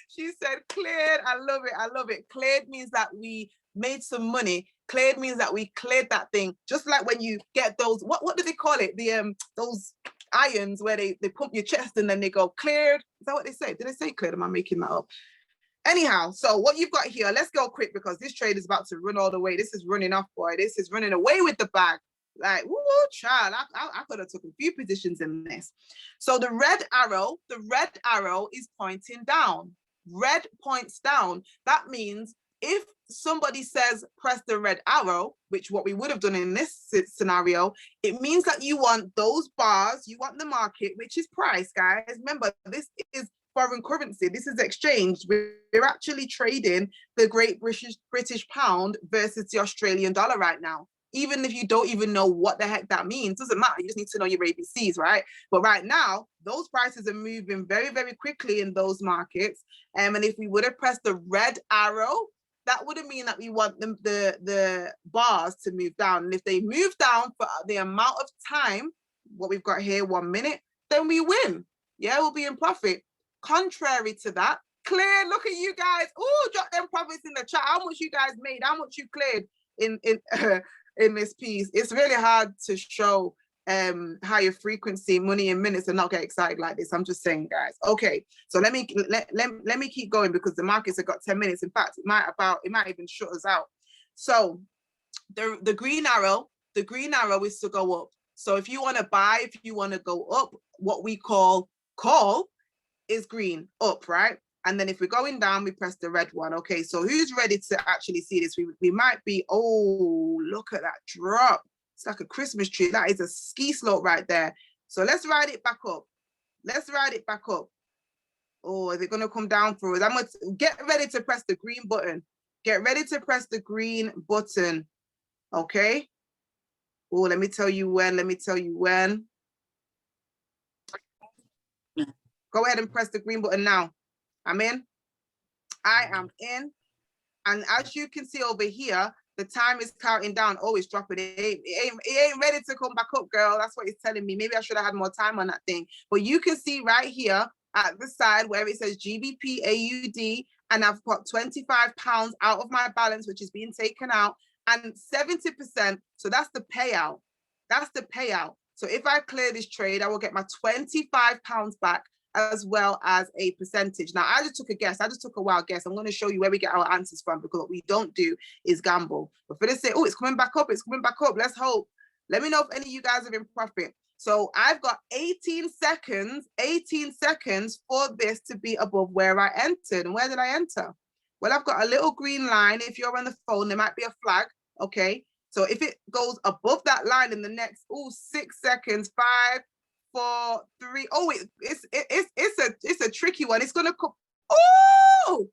She said cleared. I love it. I love it. Cleared means that we made some money. Cleared means that we cleared that thing. Just like when you get those, what do they call it? The those irons where they pump your chest and then they go cleared. Is that what they say? Did they say cleared? Am I making that up? Anyhow, so what you've got here, let's go quick because this trade is about to run all the way. This is running off, boy. This is running away with the bag. Like, woo, child, I could have took a few positions in this. So the red arrow is pointing down. Red points down. That means if somebody says press the red arrow, which what we would have done in this scenario, it means that you want those bars, you want the market, which is price, guys. Remember, this is foreign currency. This is exchange. We're actually trading the Great British pound versus the Australian dollar right now. Even if you don't even know what the heck that means, doesn't matter. You just need to know your ABCs, right? But right now, those prices are moving very, very quickly in those markets. And if we would have pressed the red arrow, that would mean that we want the bars to move down. And if they move down for the amount of time, what we've got here, 1 minute, then we win. Yeah, we'll be in profit. Contrary to that, clear, look at you guys. Oh, drop them profits in the chat. How much you guys made? How much you cleared in this piece? It's really hard to show higher frequency money in minutes and not get excited like this. I'm just saying, guys. Okay, so let me keep going because the markets have got 10 minutes. In fact, it might even shut us out. So the green arrow is to go up. So if you want to buy, if you want to go up, what we call call is green, up, right? And then if we're going down, we press the red one. Okay, so who's ready to actually see this? We might be, oh, look at that drop. It's like a Christmas tree. That is a ski slope right there. So let's ride it back up. Let's ride it back up. Oh, is it going to come down for us? I'm going to get ready to press the green button. Get ready to press the green button. Okay. Oh, let me tell you when. Let me tell you when. Go ahead and press the green button now. I'm in. I am in. And as you can see over here, the time is counting down. Oh, it's dropping. It ain't ready to come back up, girl. That's what it's telling me. Maybe I should have had more time on that thing. But you can see right here at the side where it says GBP AUD, and I've got £25 out of my balance, which is being taken out, and 70%. So that's the payout. That's the payout. So if I clear this trade, I will get my £25 back, as well as a percentage. Now, I just took a guess. I just took a wild guess. I'm going to show you where we get our answers from, because what we don't do is gamble. But for this, say, oh, it's coming back up. It's coming back up. Let's hope. Let me know if any of you guys are in profit. So I've got 18 seconds for this to be above where I entered. And where did I enter? Well, I've got a little green line. If you're on the phone, there might be a flag. Okay. So if it goes above that line in the next, 6 seconds, 5, 4, 3. Oh, it's a tricky one. It's gonna come. Oh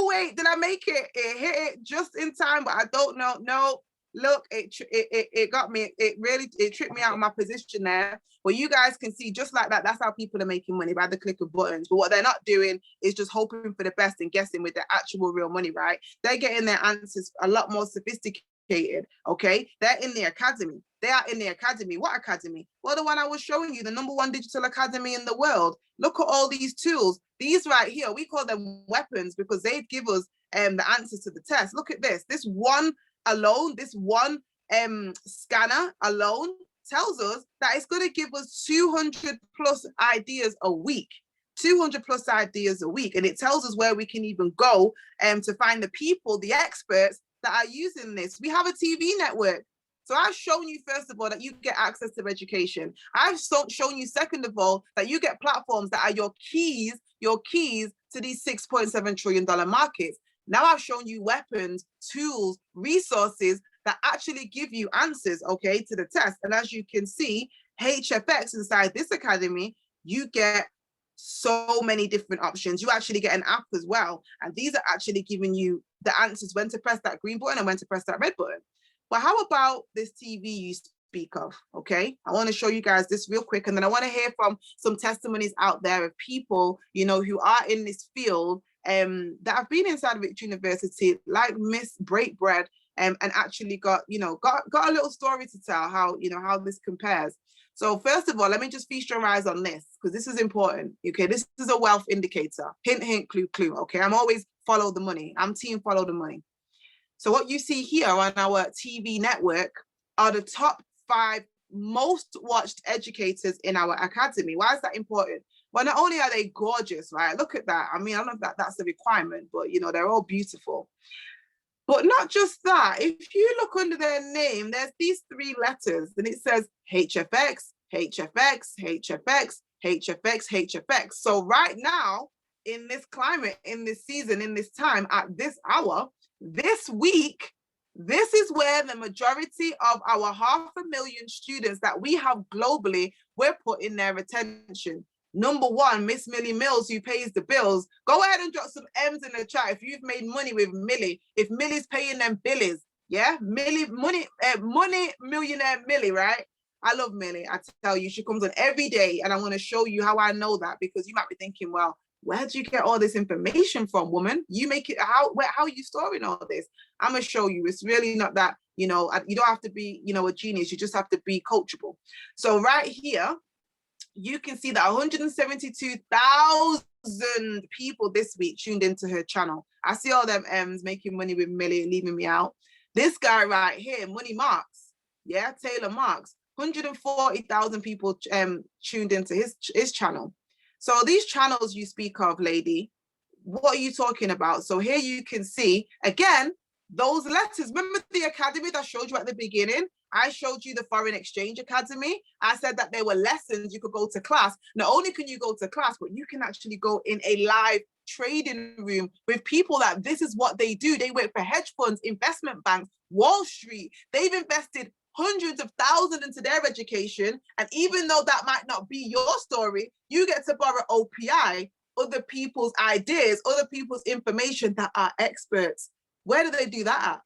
wait, did I make it? It hit it just in time, but I don't know. No, look, it got me. It tricked me out of my position there. But you guys can see, just like that, that's how people are making money, by the click of buttons. But what they're not doing is just hoping for the best and guessing with their actual real money, right? They're getting their answers a lot more sophisticated. Okay, they're in the academy. They are in the academy. What academy? Well, the one I was showing you, the #1 digital academy in the world. Look at all these tools. These right here, we call them weapons, because they give us the answers to the test. Look at this. This one alone, this one scanner alone tells us that it's going to give us 200 plus ideas a week. 200 plus ideas a week. And it tells us where we can even go to find the people, the experts that are using this. We have a TV network. So I've shown you, first of all, that you get access to education. I've shown you, second of all, that you get platforms that are your keys to these $6.7 trillion markets. Now I've shown you weapons, tools, resources that actually give you answers, okay, to the test. And as you can see, HFX inside this academy, you get so many different options. You actually get an app as well. And these are actually giving you the answers when to press that green button and when to press that red button. But how about this TV you speak of, okay? I want to show you guys this real quick, and then I want to hear from some testimonies out there of people, you know, who are in this field that have been inside of Victory University, like Miss Breakbread, and actually got, you know, got a little story to tell how, you know, how this compares. So first of all, let me just feast your eyes on this, because this is important, okay? This is a wealth indicator. Hint, hint, clue, clue, okay? I'm always follow the money. I'm team follow the money. So what you see here on our TV network are the top 5 most watched educators in our academy. Why is that important? Well, not only are they gorgeous, right? Look at that. I mean, I don't know if that's a requirement, but you know, they're all beautiful. But not just that, if you look under their name, there's these 3 letters, and it says HFX, HFX, HFX, HFX, HFX. So right now, in this climate, in this season, in this time, at this hour, this week, this is where the majority of our 500,000 students that we have globally, we're putting their attention. Number 1, Miss Millie Mills, who pays the bills. Go ahead and drop some M's in the chat if you've made money with Millie. If Millie's paying them billies, yeah? Millie, money millionaire Millie, right? I love Millie. I tell you, she comes on every day, and I want to show you how I know that, because you might be thinking, well, where do you get all this information from, woman? You make it, how are you storing all this? I'm going to show you. It's really not that, you know, you don't have to be, you know, a genius. You just have to be coachable. So right here, you can see that 172,000 people this week tuned into her channel. I see all them M's, making money with Millie, leaving me out. This guy right here, Money Marks, yeah, Taylor Marks, 140,000 people tuned into his channel. So these channels you speak of, lady, what are you talking about? So here you can see, again, those letters. Remember the academy that I showed you at the beginning? I showed you the Foreign Exchange Academy. I said that there were lessons you could go to class. Not only can you go to class, but you can actually go in a live trading room with people that this is what they do. They work for hedge funds, investment banks, Wall Street. They've invested hundreds of thousands into their education. And even though that might not be your story, you get to borrow OPI, other people's ideas, other people's information that are experts. Where do they do that at?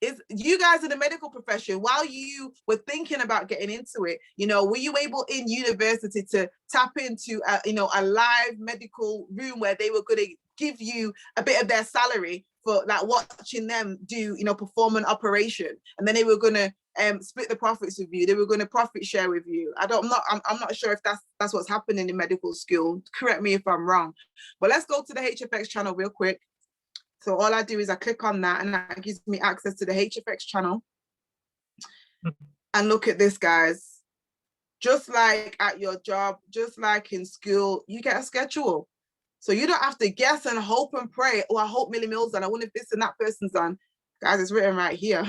Is you guys in the medical profession, while you were thinking about getting into it, you know, were you able in university to tap into you know, a live medical room where they were going to give you a bit of their salary for like watching them do, you know, perform an operation, and then they were going to split the profits with you. They were going to profit share with you. I'm not sure if that's what's happening in medical school. Correct me if I'm wrong. But let's go to the HFX channel real quick. So all I do is I click on that, and that gives me access to the HFX channel. And look at this, guys. Just like at your job, just like in school, you get a schedule. So you don't have to guess and hope and pray, oh, I hope Millie Mills done. I wonder if this and that person's done. Guys, it's written right here.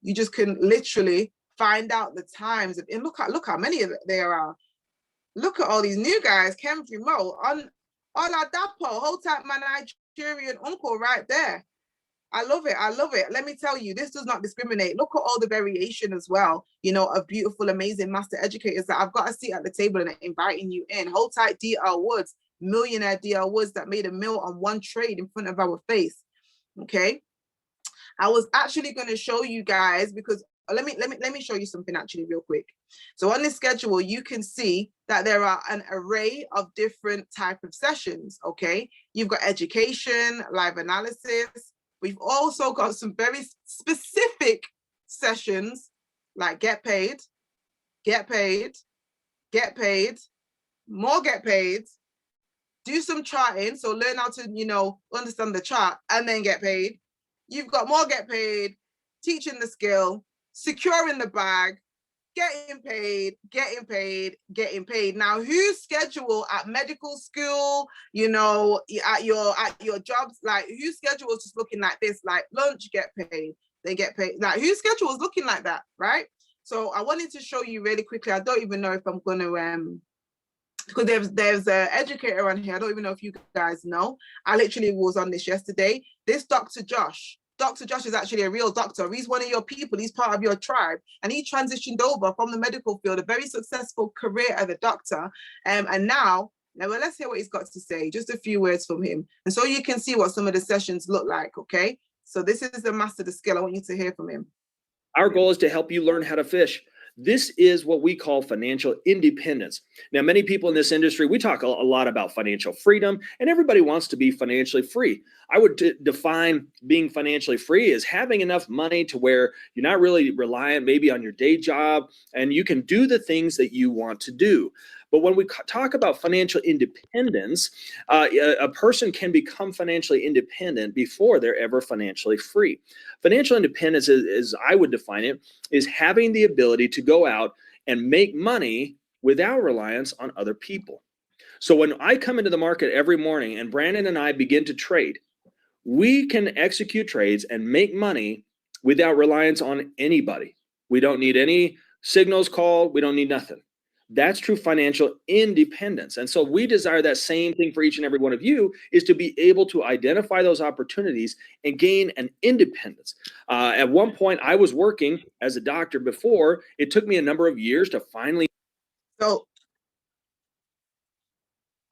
You just can literally find out the times. And look how many of there are. Look at all these new guys. Kemfrey Mo, on Oladapo, hold tight, my Nigerian uncle right there. I love it. I love it. Let me tell you, this does not discriminate. Look at all the variation as well, you know, of beautiful, amazing master educators that I've got a seat at the table and inviting you in. Hold tight, D.L. Woods, millionaire D.L. Woods that made a mill on one trade in front of our face. Okay. I was actually going to show you guys, because let me show you something actually real quick. So on this schedule, you can see that there are an array of different type of sessions. Okay. You've got education, live analysis. We've also got some very specific sessions like get paid, get paid, get paid, more get paid, do some charting. So learn how to, you know, understand the chart and then get paid. You've got more get paid, teaching the skill, securing the bag, getting paid, getting paid, getting paid. Now, whose schedule at medical school, you know, at your jobs, like whose schedule is just looking like this, like lunch, get paid, they get paid. Like whose schedule is looking like that, right? So I wanted to show you really quickly. I don't even know if I'm going to, because there's an educator on here. I don't even know if you guys know. I literally was on this yesterday. This Dr. Josh is actually a real doctor. He's one of your people. He's part of your tribe. And he transitioned over from the medical field, a very successful career as a doctor. And now, well, let's hear what he's got to say. Just a few words from him. And so you can see what some of the sessions look like, okay? So this is the master the skill. I want you to hear from him. Our goal is to help you learn how to fish. This is what we call financial independence. Now, many people in this industry, we talk a lot about financial freedom, and everybody wants to be financially free. I would define being financially free as having enough money to where you're not really reliant maybe on your day job, and you can do the things that you want to do. But when we talk about financial independence, a person can become financially independent before they're ever financially free. Financial independence, as I would define it, is having the ability to go out and make money without reliance on other people. So when I come into the market every morning and Brandon and I begin to trade, we can execute trades and make money without reliance on anybody. We don't need any signals called. We don't need nothing. That's true financial independence. And so we desire that same thing for each and every one of you, is to be able to identify those opportunities and gain an independence. At one point, I was working as a doctor before. It took me a number of years to finally. So,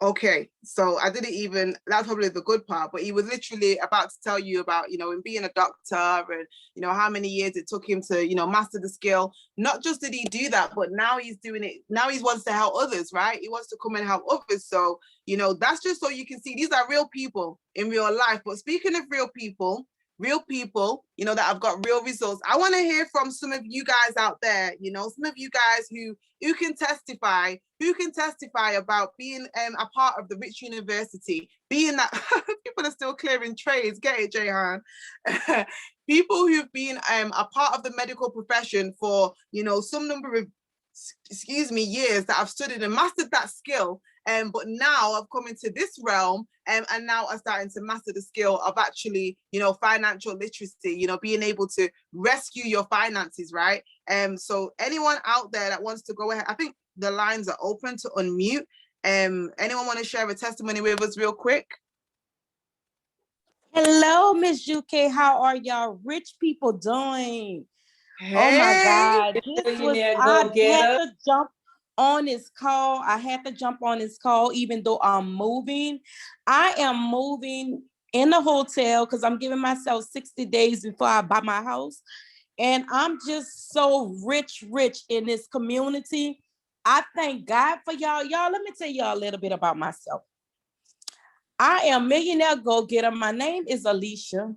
okay, so I didn't even, that's probably the good part, but he was literally about to tell you about, him being a doctor and, how many years it took him to, master the skill. Not just did he do that, but now he's doing it. Now he wants to help others, right? He wants to come and help others. So, that's just so you can see these are real people in real life. But speaking of real people, that have got real results. I want to hear from some of you guys out there, some of you guys who can testify about being a part of the Rich University, being that people are still clearing trades. Get it, Jayhan? People who've been a part of the medical profession for, some number of, years, that have studied and mastered that skill. But now I've come into this realm and now I'm starting to master the skill of actually, financial literacy, being able to rescue your finances, right? So anyone out there that wants to go ahead, I think the lines are open to unmute. Anyone want to share a testimony with us real quick? Hello, Miss UK. How are y'all rich people doing? Hey. Oh my God. This was, I had to jump on this call. I had to jump on this call, even though I'm moving. I am moving in a hotel because I'm giving myself 60 days before I buy my house. And I'm just so rich in this community. I thank God for y'all. Y'all, let me tell y'all a little bit about myself. I am Millionaire Go-Getter. My name is Alicia.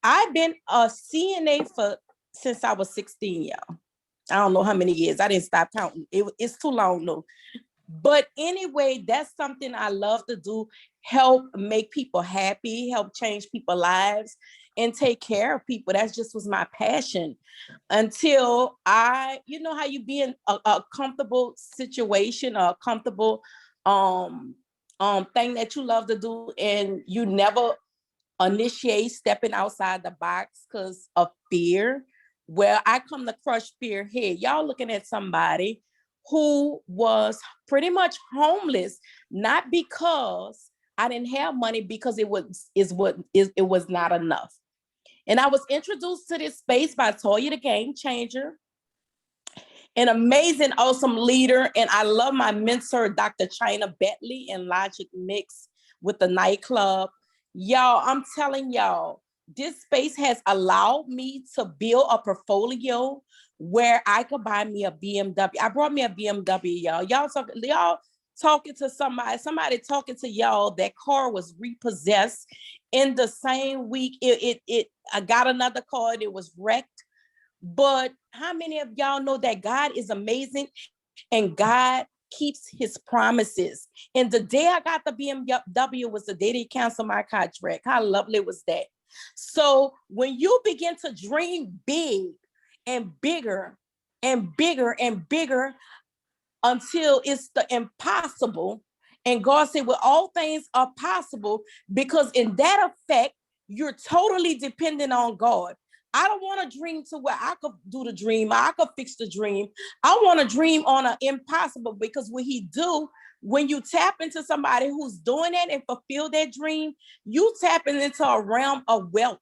I've been a CNA since I was 16, y'all. I don't know how many years. I didn't stop counting. It's too long, though. But anyway, that's something I love to do. Help make people happy, help change people's lives, and take care of people. That just was my passion until you know how you be in a comfortable situation, a comfortable thing that you love to do, and you never initiate stepping outside the box because of fear. Well, I come to crush fear here. Y'all looking at somebody who was pretty much homeless, not because I didn't have money, because it was not enough. And I was introduced to this space by Toya the Game Changer, an amazing, awesome leader. And I love my mentor, Dr. CHYNA BETHLEY, and Logic Mix with the nightclub. Y'all, I'm telling y'all, this space has allowed me to build a portfolio where I could buy me a BMW. I brought me a BMW, y'all. Y'all talking to somebody talking to y'all. That car was repossessed in the same week. I got another car and it was wrecked. But how many of y'all know that God is amazing and God keeps his promises? And the day I got the BMW was the day they canceled my contract. How lovely was that? So when you begin to dream big and bigger and bigger and bigger until it's the impossible, and God said, well, all things are possible, because in that effect, you're totally dependent on God. I don't want to dream to where I could do the dream, I could fix the dream. I want to dream on an impossible, because what he do, when you tap into somebody who's doing that and fulfill that dream, you tapping into a realm of wealth,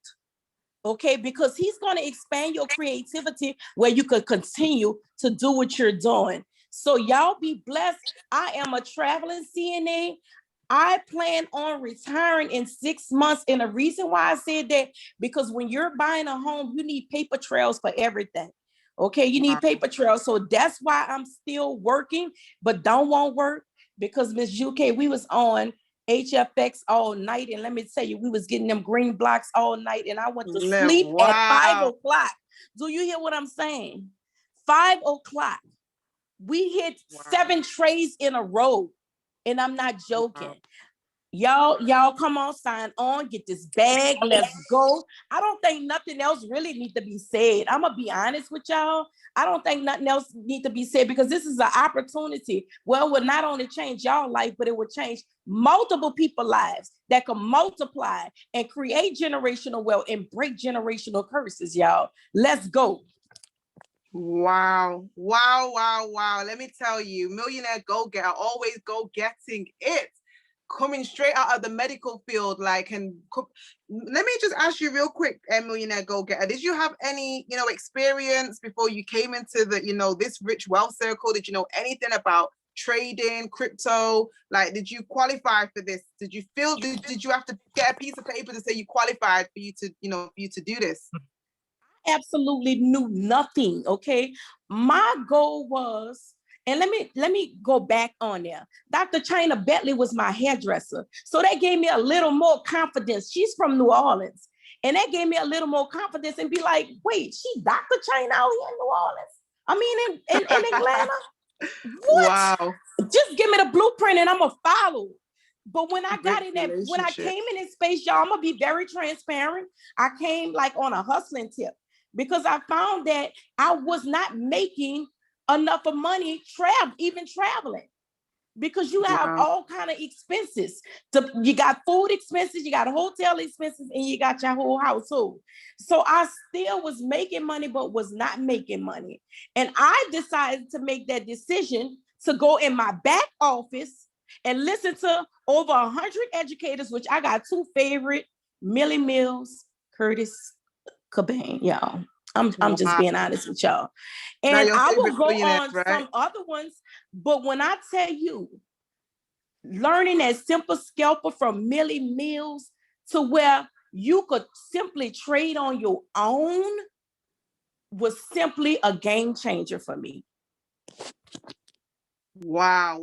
okay? Because he's going to expand your creativity where you could continue to do what you're doing. So y'all be blessed. I am a traveling CNA. I plan on retiring in 6 months. And the reason why I said that, because when you're buying a home, you need paper trails for everything. Okay, you need paper trail. So that's why I'm still working, but don't want work, because Miss UK, we was on HFX all night. And let me tell you, we was getting them green blocks all night. And I went to sleep at 5 o'clock. Do you hear what I'm saying? 5 o'clock. We hit 7 trades in a row. And I'm not joking. Y'all come on, sign on, get this bag, let's go. I don't think nothing else really need to be said. I'm gonna be honest with y'all. I don't think nothing else need to be said, because this is an opportunity where it would not only change y'all life, but it would change multiple people's lives that can multiply and create generational wealth and break generational curses, y'all. Let's go. Wow. Let me tell you, millionaire go-getter, always go-getting it. Coming straight out of the medical field, let me just ask you real quick, millionaire go-getter, did you have any, experience before you came into the, this rich wealth circle? Did you know anything about trading, crypto? Like, did you qualify for this? Did you feel, did you have to get a piece of paper to say you qualified for you to, for you to do this? Absolutely knew nothing. Okay. My goal was, and let me go back on there. Dr. CHYNA BETHLEY was my hairdresser. So that gave me a little more confidence. She's from New Orleans. And that gave me a little more confidence and be like, wait, she Dr. CHYNA out here in New Orleans? I mean, in Atlanta? What? Wow. Just give me the blueprint and I'm going to follow. But when I got in that, when I came in this space, y'all, I'm going to be very transparent. I came like on a hustling tip, because I found that I was not making enough of money even traveling, because you have all kind of expenses. You got food expenses, you got hotel expenses, and you got your whole household. So I still was making money, but was not making money. And I decided to make that decision to go in my back office and listen to over 100 educators, which I got 2 favorite, Millie Mills, Curtis Cobain, y'all. I'm just being honest with y'all. And I will go on some other ones, but when I tell you, learning that simple scalper from Millie Mills to where you could simply trade on your own was simply a game changer for me. Wow.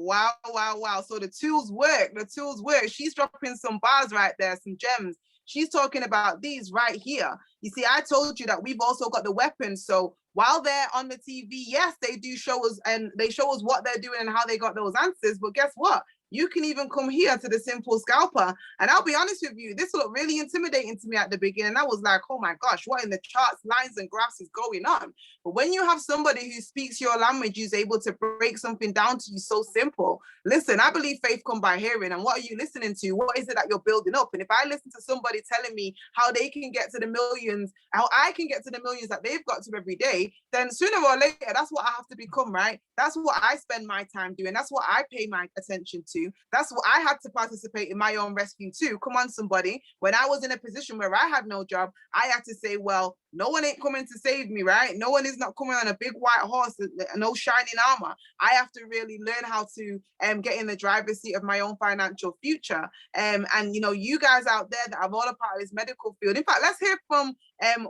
So the tools work. She's dropping some bars right there, some gems. She's talking about these right here. You see, I told you that we've also got the weapons. So while they're on the TV, yes, they do show us, and they show us what they're doing and how they got those answers. But guess what? You can even come here to the simple scalper. And I'll be honest with you, this looked really intimidating to me at the beginning. I was like, oh my gosh, what in the charts, lines and graphs is going on? But when you have somebody who speaks your language, who's able to break something down to you so simple, listen, I believe faith comes by hearing. And what are you listening to? What is it that you're building up? And if I listen to somebody telling me how they can get to the millions, how I can get to the millions that they've got to every day, then sooner or later, that's what I have to become, right? That's what I spend my time doing. That's what I pay my attention to. That's what I had to participate in my own rescue too. Come on, somebody. When I was in a position where I had no job, I had to say, well, no one ain't coming to save me, right? No one is not coming on a big white horse, no shining armor. I have to really learn how to get in the driver's seat of my own financial future. And you guys out there that have all a part of this medical field. In fact, let's hear from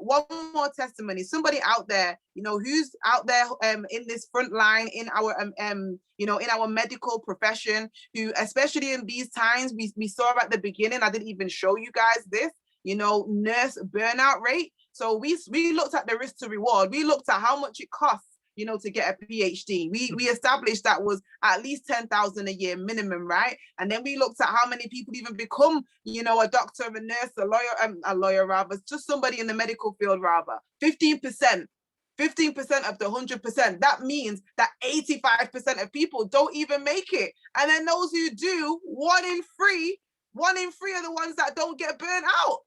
one more testimony. Somebody out there, who's out there in this front line in our in our medical profession, who, especially in these times, we saw at the beginning, I didn't even show you guys this, nurse burnout rate. So we looked at the risk to reward. We looked at how much it costs, to get a PhD. We established that was at least 10,000 a year minimum, right? And then we looked at how many people even become, a doctor, a nurse, a lawyer rather, just somebody in the medical field rather. 15% of the 100%. That means that 85% of people don't even make it. And then those who do, 1 in 3 are the ones that don't get burnt out.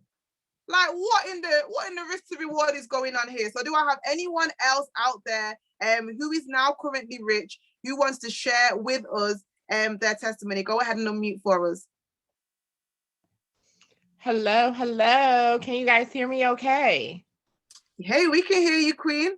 Like, what in the risk to reward is going on here? So do I have anyone else out there who is now currently rich, who wants to share with us their testimony? Go ahead and unmute for us. Hello. Can you guys hear me okay? Hey, we can hear you, Queen.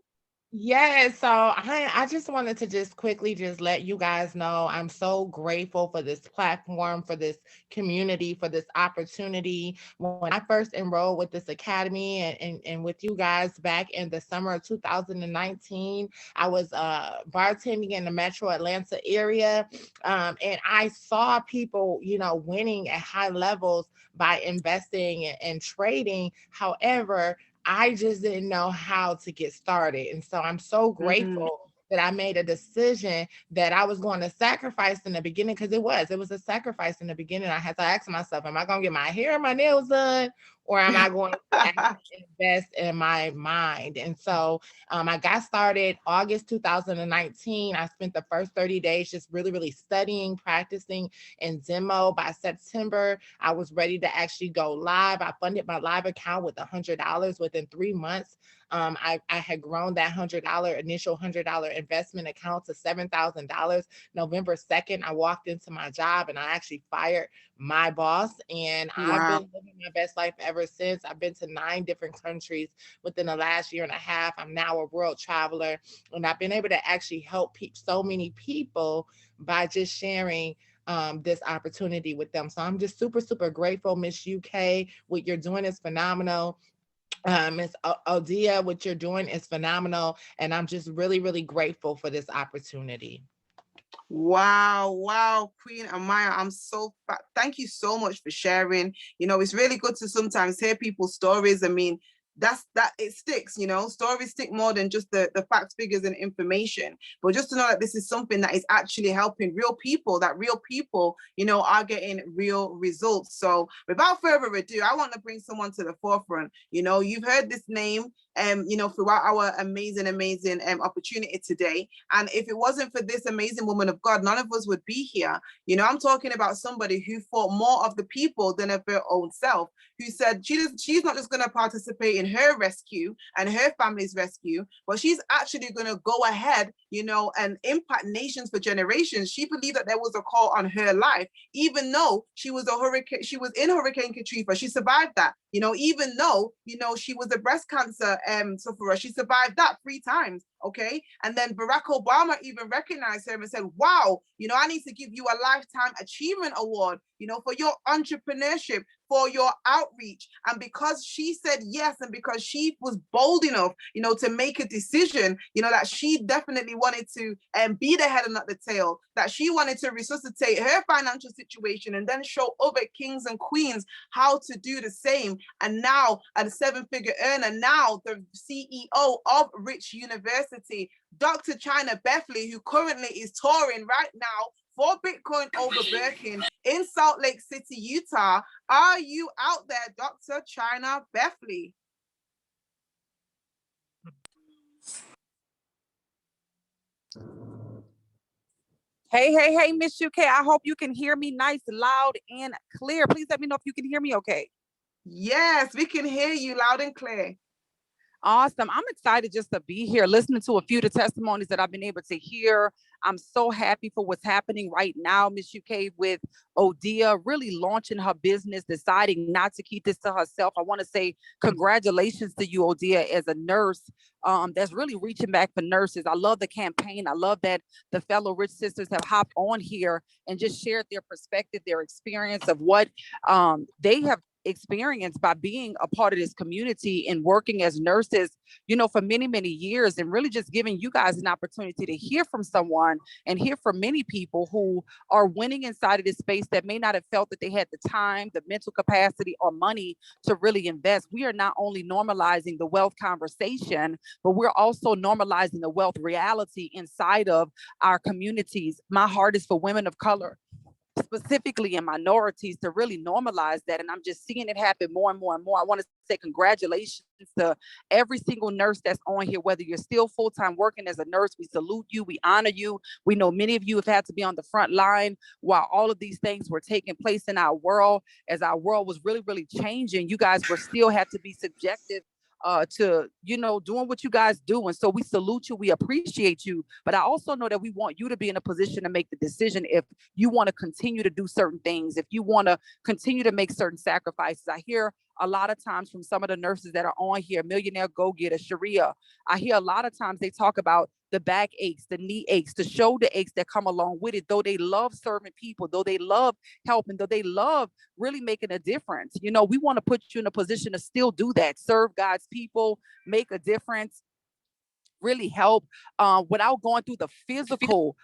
Yeah, so I just wanted to just quickly just let you guys know I'm so grateful for this platform, for this community, for this opportunity. When I first enrolled with this academy and with you guys back in the summer of 2019, I was bartending in the metro Atlanta area. And I saw people, you know, winning at high levels by investing and trading. However, I just didn't know how to get started. And so I'm so grateful that I made a decision that I was going to sacrifice in the beginning, because it was a sacrifice in the beginning. I had to ask myself, am I going to get my hair and my nails done, or am I going to actually invest in my mind? And so I got started August 2019. I spent the first 30 days just really, really studying, practicing, and demo. By September, I was ready to actually go live. I funded my live account with $100 within 3 months. I had grown that initial $100 investment account to $7,000. November 2nd, I walked into my job and I actually fired my boss. And I've been living my best life ever since. I've been to 9 different countries within the last year and a half. I'm now a world traveler, and I've been able to actually help so many people by just sharing this opportunity with them. So I'm just super, super grateful, Miss UK. What you're doing is phenomenal. Miss Odia, what you're doing is phenomenal. And I'm just really, really grateful for this opportunity. Wow, Queen Amaya, thank you so much for sharing. You know, it's really good to sometimes hear people's stories. I mean, it sticks, you know, stories stick more than just the facts, figures, and information. But just to know that this is something that is actually helping real people, that real people, you know, are getting real results. So without further ado, I want to bring someone to the forefront. You know, you've heard this name, you know, throughout our amazing opportunity today. And if it wasn't for this amazing woman of God, none of us would be here. You know, I'm talking about somebody who thought more of the people than of her own self, who said she's not just going to participate in her rescue and her family's rescue, but she's actually going to go ahead, you know, and impact nations for generations. She believed that there was a call on her life, even though she was in Hurricane Katrina. She survived that. You know, even though, you know, she was a breast cancer sufferer, she survived that 3 times. Okay. And then Barack Obama even recognized her and said, wow, you know, I need to give you a lifetime achievement award, you know, for your entrepreneurship, for your outreach. And because she said yes, and because she was bold enough, you know, to make a decision, you know, that she definitely wanted to be the head and not the tail, that she wanted to resuscitate her financial situation and then show other kings and queens how to do the same. And now a 7-figure earner, now the CEO of Rich University, Dr. CHYNA BETHLEY, who currently is touring right now for Bitcoin over Birkin in Salt Lake City, Utah. Are you out there, Dr. CHYNA BETHLEY? Hey, Miss UK. I hope you can hear me nice, loud, and clear. Please let me know if you can hear me okay. Yes, we can hear you loud and clear. Awesome. I'm excited just to be here, listening to a few of the testimonies that I've been able to hear. I'm so happy for what's happening right now, Miss UK, with Odia really launching her business, deciding not to keep this to herself. I want to say congratulations to you, Odia, as a nurse that's really reaching back for nurses. I love the campaign. I love that the fellow Rich Sisters have hopped on here and just shared their perspective, their experience of what they have experienced by being a part of this community and working as nurses, you know, for many, many years, and really just giving you guys an opportunity to hear from someone and hear from many people who are winning inside of this space that may not have felt that they had the time, the mental capacity, or money to really invest. We are not only normalizing the wealth conversation, but we're also normalizing the wealth reality inside of our communities. My heart is for women of color, specifically in minorities, to really normalize that. And I'm just seeing it happen more and more and more. I want to say congratulations to every single nurse that's on here, whether you're still full-time working as a nurse. We salute you, we honor you. We know many of you have had to be on the front line while all of these things were taking place in our world. As our world was really, really changing, you guys were still had to be subjective to, you know, doing what you guys do. And so we salute you, we appreciate you, but I also know that we want you to be in a position to make the decision if you want to continue to do certain things, if you want to continue to make certain sacrifices. I hear a lot of times from some of the nurses that are on here, Millionaire Go-Getter, Sharia, I hear a lot of times they talk about the back aches, the knee aches, the shoulder aches that come along with it, though they love serving people, though they love helping, though they love really making a difference. You know, we want to put you in a position to still do that, serve God's people, make a difference, really help without going through the physical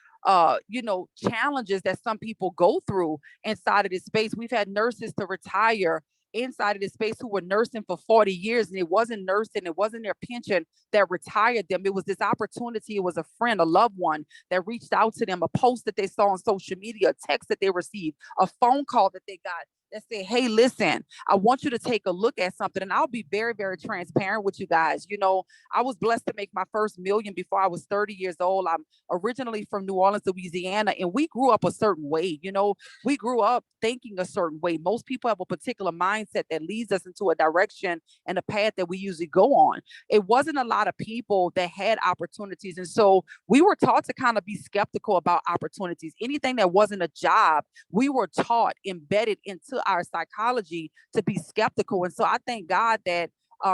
challenges that some people go through inside of this space. We've had nurses to retire inside of this space who were nursing for 40 years, and it wasn't nursing, it wasn't their pension that retired them. It was this opportunity. It was a friend, a loved one that reached out to them, a post that they saw on social media, a text that they received, a phone call that they got that said, hey, listen, I want you to take a look at something. And I'll be very, very transparent with you guys. You know, I was blessed to make my first million before I was 30 years old. I'm originally from New Orleans, Louisiana, and we grew up a certain way. You know, we grew up thinking a certain way. Most people have a particular mindset that leads us into a direction and a path that we usually go on. It wasn't a lot of people that had opportunities. And so we were taught to kind of be skeptical about opportunities. Anything that wasn't a job, we were taught, embedded into our psychology to be skeptical. And so I thank God that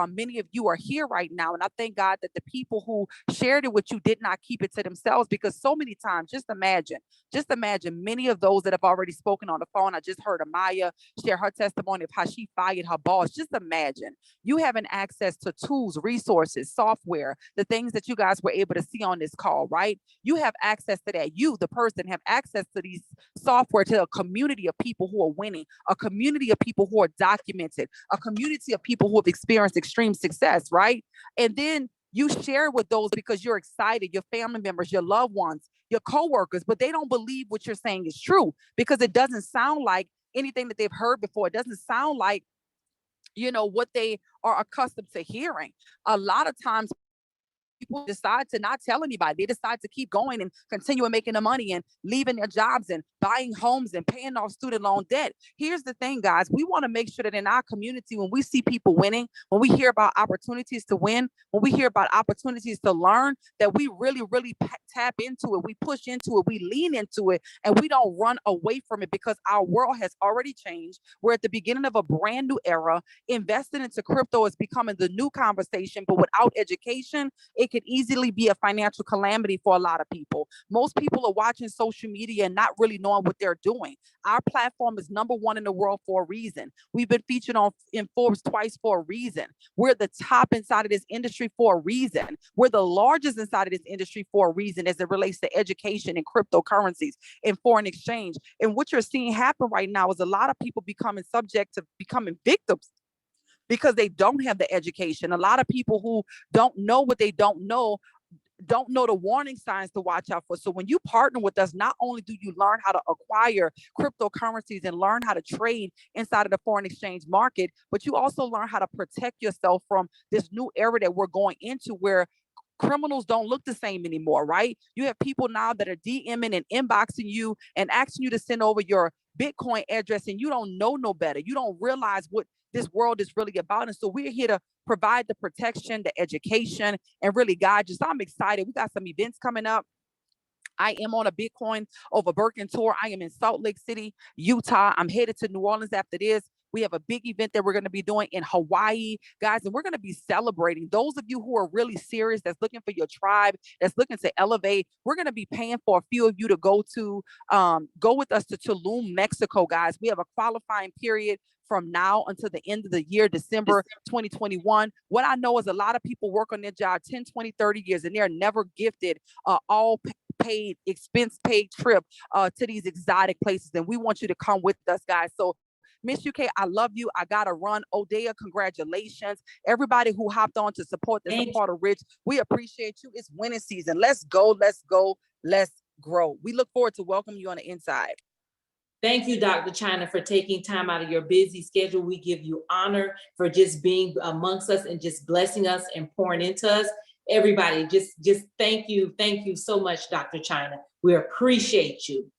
many of you are here right now. And I thank God that the people who shared it with you did not keep it to themselves, because so many times, just imagine many of those that have already spoken on the phone. I just heard Amaya share her testimony of how she fired her boss. Just imagine you having access to tools, resources, software, the things that you guys were able to see on this call, right? You have access to that. You, the person, have access to these software, to a community of people who are winning, a community of people who are documented, a community of people who have experienced extreme success, right? And then you share with those because you're excited, your family members, your loved ones, your coworkers, but they don't believe what you're saying is true because it doesn't sound like anything that they've heard before. It doesn't sound like, you know, what they are accustomed to hearing. A lot of times people decide to not tell anybody. They decide to keep going and continue making the money and leaving their jobs and buying homes and paying off student loan debt. Here's the thing, guys. We want to make sure that in our community, when we see people winning, when we hear about opportunities to win, when we hear about opportunities to learn, that we really, really tap into it. We push into it. We lean into it, and we don't run away from it because our world has already changed. We're at the beginning of a brand new era. Investing into crypto is becoming the new conversation, but without education, it could easily be a financial calamity for a lot of people. Most people are watching social media and not really knowing what they're doing. Our platform is #1 in the world for a reason. We've been featured in Forbes twice for a reason. We're the top inside of this industry for a reason. We're the largest inside of this industry for a reason as it relates to education and cryptocurrencies and foreign exchange. And what you're seeing happen right now is a lot of people becoming subject to becoming victims because they don't have the education. A lot of people who don't know what they don't know the warning signs to watch out for. So when you partner with us, not only do you learn how to acquire cryptocurrencies and learn how to trade inside of the foreign exchange market, but you also learn how to protect yourself from this new era that we're going into where criminals don't look the same anymore, right? You have people now that are DMing and inboxing you and asking you to send over your Bitcoin address, and you don't know no better. You don't realize what this world is really about. And so we're here to provide the protection, the education, and really guide you. So I'm excited. We got some events coming up. I am on a Bitcoin over Birkin tour. I am in Salt Lake City, Utah. I'm headed to New Orleans after this. We have a big event that we're going to be doing in Hawaii, guys, and we're going to be celebrating. Those of you who are really serious, that's looking for your tribe, that's looking to elevate, we're going to be paying for a few of you to go with us to Tulum, Mexico, guys. We have a qualifying period from now until the end of the year, December 2021. What I know is a lot of people work on their job 10, 20, 30 years, and they're never gifted all paid, expense paid trip to these exotic places. And we want you to come with us, guys. So Miss UK, I love you. I got to run. Odea, congratulations. Everybody who hopped on to support this part of Rich, we appreciate you. It's winning season. Let's go, let's go, let's grow. We look forward to welcoming you on the inside. Thank you, Dr. CHYNA, for taking time out of your busy schedule. We give you honor for just being amongst us and just blessing us and pouring into us. Everybody, just thank you. Thank you so much, Dr. CHYNA. We appreciate you.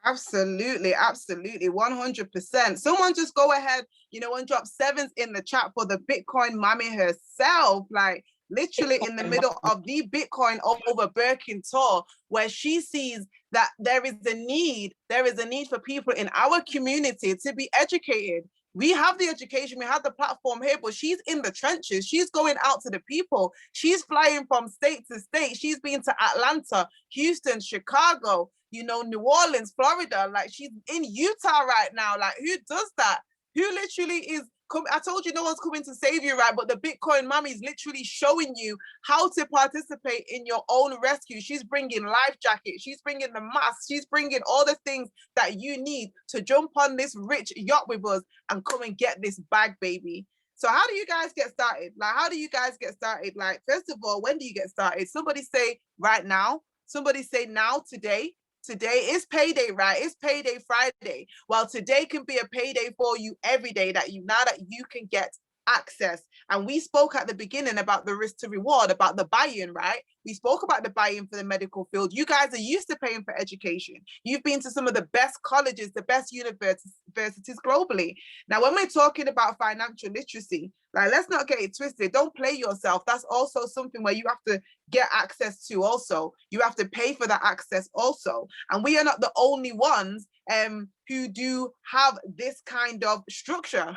Absolutely, absolutely, 100%. Someone just go ahead, and drop sevens in the chat for the Bitcoin mommy herself, like literally in the middle of the Bitcoin over Birkin tour, where she sees that there is a need for people in our community to be educated. We have the education, we have the platform here, but she's in the trenches. She's going out to the people. She's flying from state to state. She's been to Atlanta, Houston, Chicago, you know, New Orleans, Florida. Like, she's in Utah right now. Like, who does that? Who literally is I told you no one's coming to save you, right? But the Bitcoin mommy is literally showing you how to participate in your own rescue. She's bringing life jackets. She's bringing the mask. She's bringing all the things that you need to jump on this rich yacht with us and come and get this bag, baby. So how do you guys get started? Like, how do you guys get started? Like, first of all, when do you get started? Somebody say right now. Somebody say now, today. Today is payday, right? It's payday Friday. Well, today can be a payday for you every day now that you can get access. And we spoke at the beginning about the risk to reward, about the buy-in, right? We spoke about the buy-in for the medical field. You guys are used to paying for education. You've been to some of the best colleges, the best universities globally. Now, when we're talking about financial literacy, like, let's not get it twisted. Don't play yourself. That's also something where you have to get access to also. You have to pay for that access also. And we are not the only ones who do have this kind of structure.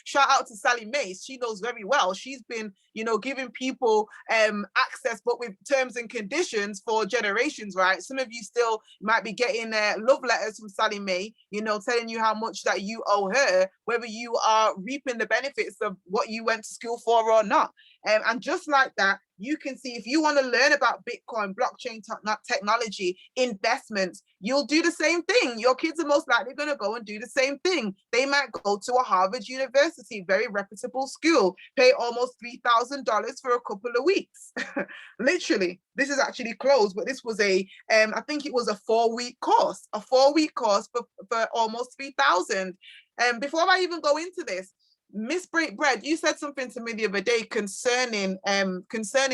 Shout out to Sally Mace. She knows very well. She's been, you know, giving people access, but with terms and conditions for generations, right? Some of you still might be getting love letters from Sally Mae, you know, telling you how much that you owe her, whether you are reaping the benefits of what you went to school for or not. And just like that, you can see, if you want to learn about Bitcoin, blockchain technology, investments, you'll do the same thing. Your kids are most likely going to go and do the same thing. They might go to a Harvard University, very reputable school, pay almost $3,000 for a couple of weeks. Literally, this is actually closed, but this was I think it was a 4-week course, for almost 3,000. Before I even go into this, Miss Break Bread, you said something to me the other day concerning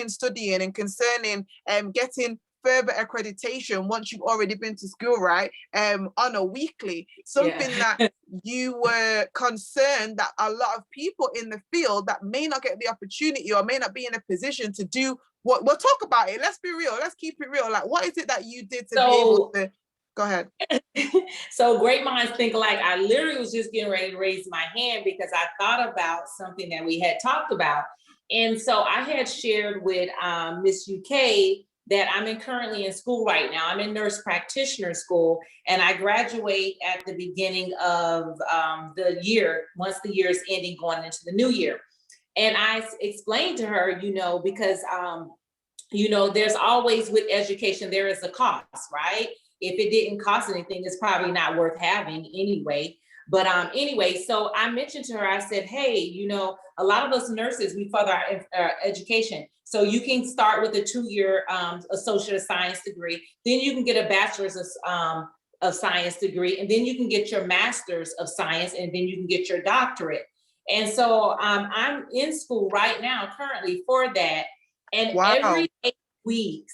studying and concerning getting further accreditation once you've already been to school, right? On a weekly, something that you were concerned that a lot of people in the field that may not get the opportunity or may not be in a position to do what. We'll talk about it. Let's be real. Let's keep it real. Like, what is it that you did to be able to? Go ahead. So great minds think alike. I literally was just getting ready to raise my hand because I thought about something that we had talked about. And so I had shared with Miss UK that I'm currently in school right now. I'm in nurse practitioner school, and I graduate at the beginning of the year, once the year is ending, going into the new year. And I explained to her, you know, because, you know, there's always with education, there is a cost, right? If it didn't cost anything, it's probably not worth having anyway. But anyway, so I mentioned to her, I said, hey, you know, a lot of us nurses, we further our education. So you can start with a 2-year associate of science degree. Then you can get a bachelor's of science degree. And then you can get your master's of science. And then you can get your doctorate. And so I'm in school right now currently for that. And every 8 weeks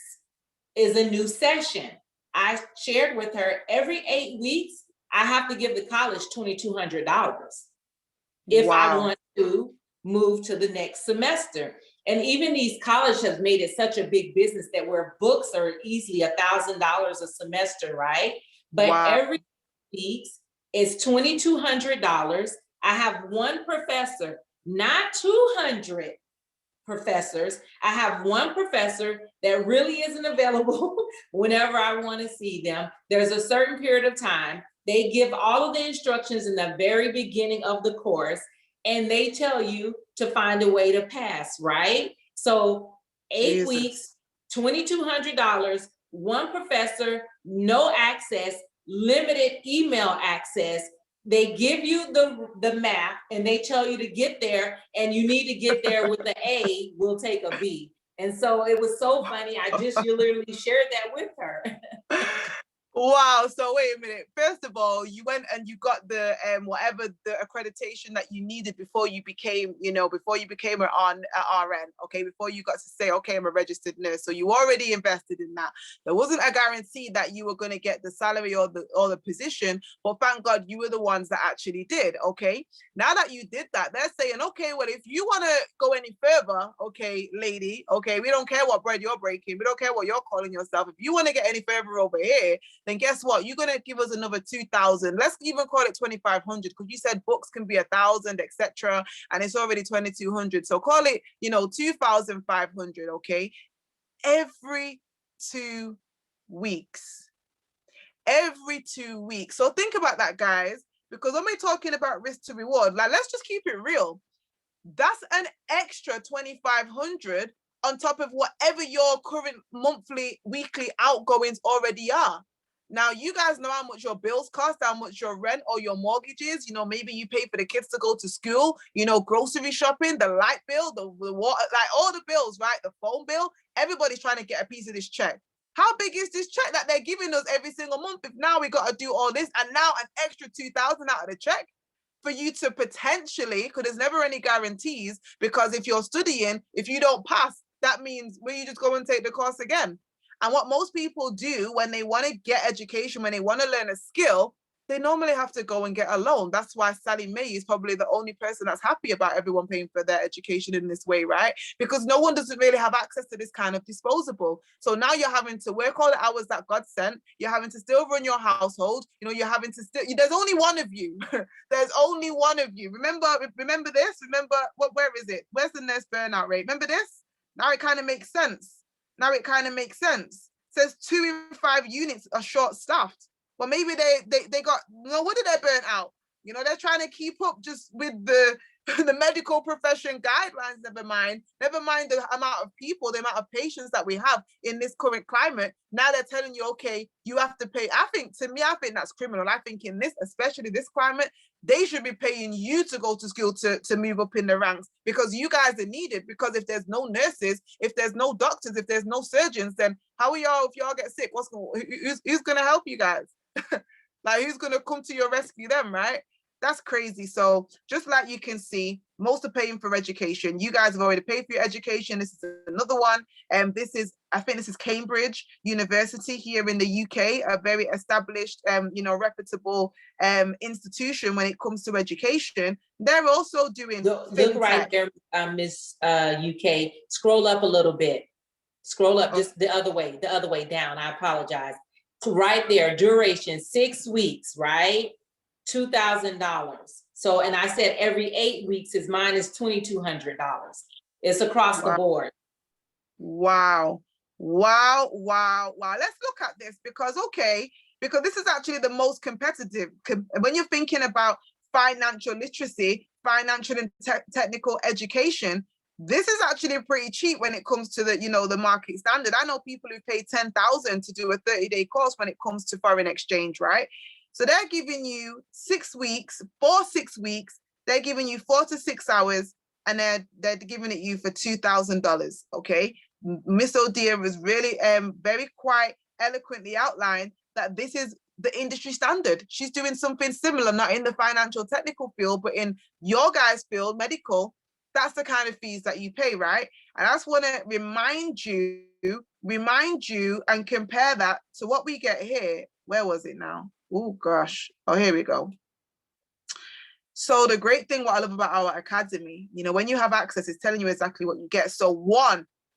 is a new session. I shared with her, every 8 weeks, I have to give the college $2,200 if I want to move to the next semester. And even these colleges have made it such a big business that where books are easily $1,000 a semester, right? But every weeks is $2,200. I have one professor, not 200 professors. I have one professor that really isn't available whenever I want to see them. There's a certain period of time. They give all of the instructions in the very beginning of the course, and they tell you to find a way to pass, right? So 8 weeks, $2,200, one professor, no access, limited email access. They give you the map and they tell you to get there, and you need to get there with the A, we'll take a B. And so it was so funny. You literally shared that with her. Wow. So wait a minute. First of all, you went and you got the whatever the accreditation that you needed before you became, you know, before you became an RN, okay, before you got to say, okay, I'm a registered nurse. So you already invested in that. There wasn't a guarantee that you were going to get the salary or the position, but thank God you were the ones that actually did. Okay. Now that you did that, they're saying, okay, well, if you want to go any further, okay, lady, okay, we don't care what bread you're breaking. We don't care what you're calling yourself. If you want to get any further over here, then then guess what? You're gonna give us another 2,000. Let's even call it 2,500 because you said books can be 1,000, etc. And it's already 2,200. So call it, 2,500. Okay, every 2 weeks. Every 2 weeks. So think about that, guys, because when we're talking about risk to reward, like let's just keep it real. That's an extra 2,500 on top of whatever your current monthly, weekly outgoings already are. Now, you guys know how much your bills cost, how much your rent or your mortgage is. Maybe you pay for the kids to go to school, grocery shopping, the light bill, the water, like all the bills, right? The phone bill. Everybody's trying to get a piece of this check. How big is this check that they're giving us every single month? If now we got to do all this and now an extra 2,000 out of the check for you to potentially, because there's never any guarantees, because if you're studying, if you don't pass, that means will you just go and take the course again? And what most people do when they want to get education, when they want to learn a skill, they normally have to go and get a loan. That's why Sally Mae is probably the only person that's happy about everyone paying for their education in this way, right? Because no one doesn't really have access to this kind of disposable. So now you're having to work all the hours that God sent. You're having to still run your household. You're having to still, there's only one of you. There's only one of you. Remember this? Where is it? Where's the nurse burnout rate? Remember this? Now it kind of makes sense. It says 2 in 5 units are short-staffed. Well, maybe they got, no wonder they're burnt out. They're trying to keep up just with the medical profession guidelines, never mind the amount of people, the amount of patients that we have in this current climate. Now they're telling you, okay, you have to pay. I think that's criminal. I think in this, especially this climate, they should be paying you to go to school to move up in the ranks, because you guys are needed. Because if there's no nurses, if there's no doctors, if there's no surgeons, then how are y'all, if y'all get sick, who's going to help you guys? Like, who's going to come to your rescue then, right? That's crazy. So just like you can see, most are paying for education. You guys have already paid for your education. This is another one. And I think this is Cambridge University here in the UK, a very established, reputable institution when it comes to education. They're also doing look right there, Miss UK. Scroll up a little bit. Scroll up just the other way down. I apologize. Right there, duration 6 weeks, right? $2,000. So, and I said every 8 weeks is mine is $2,200. It's across the board. Wow. Let's look at this because this is actually the most competitive. When you're thinking about financial literacy, financial and technical education, this is actually pretty cheap when it comes to the market standard. I know people who pay $10,000 to do a 30-day course when it comes to foreign exchange, right? So they're giving you 6 weeks, for 6 weeks, they're giving you 4 to 6 hours, and they're giving it you for $2,000. Okay, Miss Odia was really very quite eloquently outlined that this is the industry standard. She's doing something similar, not in the financial technical field, but in your guys' field, medical. That's the kind of fees that you pay, right? And I just want to remind you and compare that to what we get here. Where was it now? Oh gosh. Oh, here we go. So the great thing, what I love about our academy, when you have access, it's telling you exactly what you get. So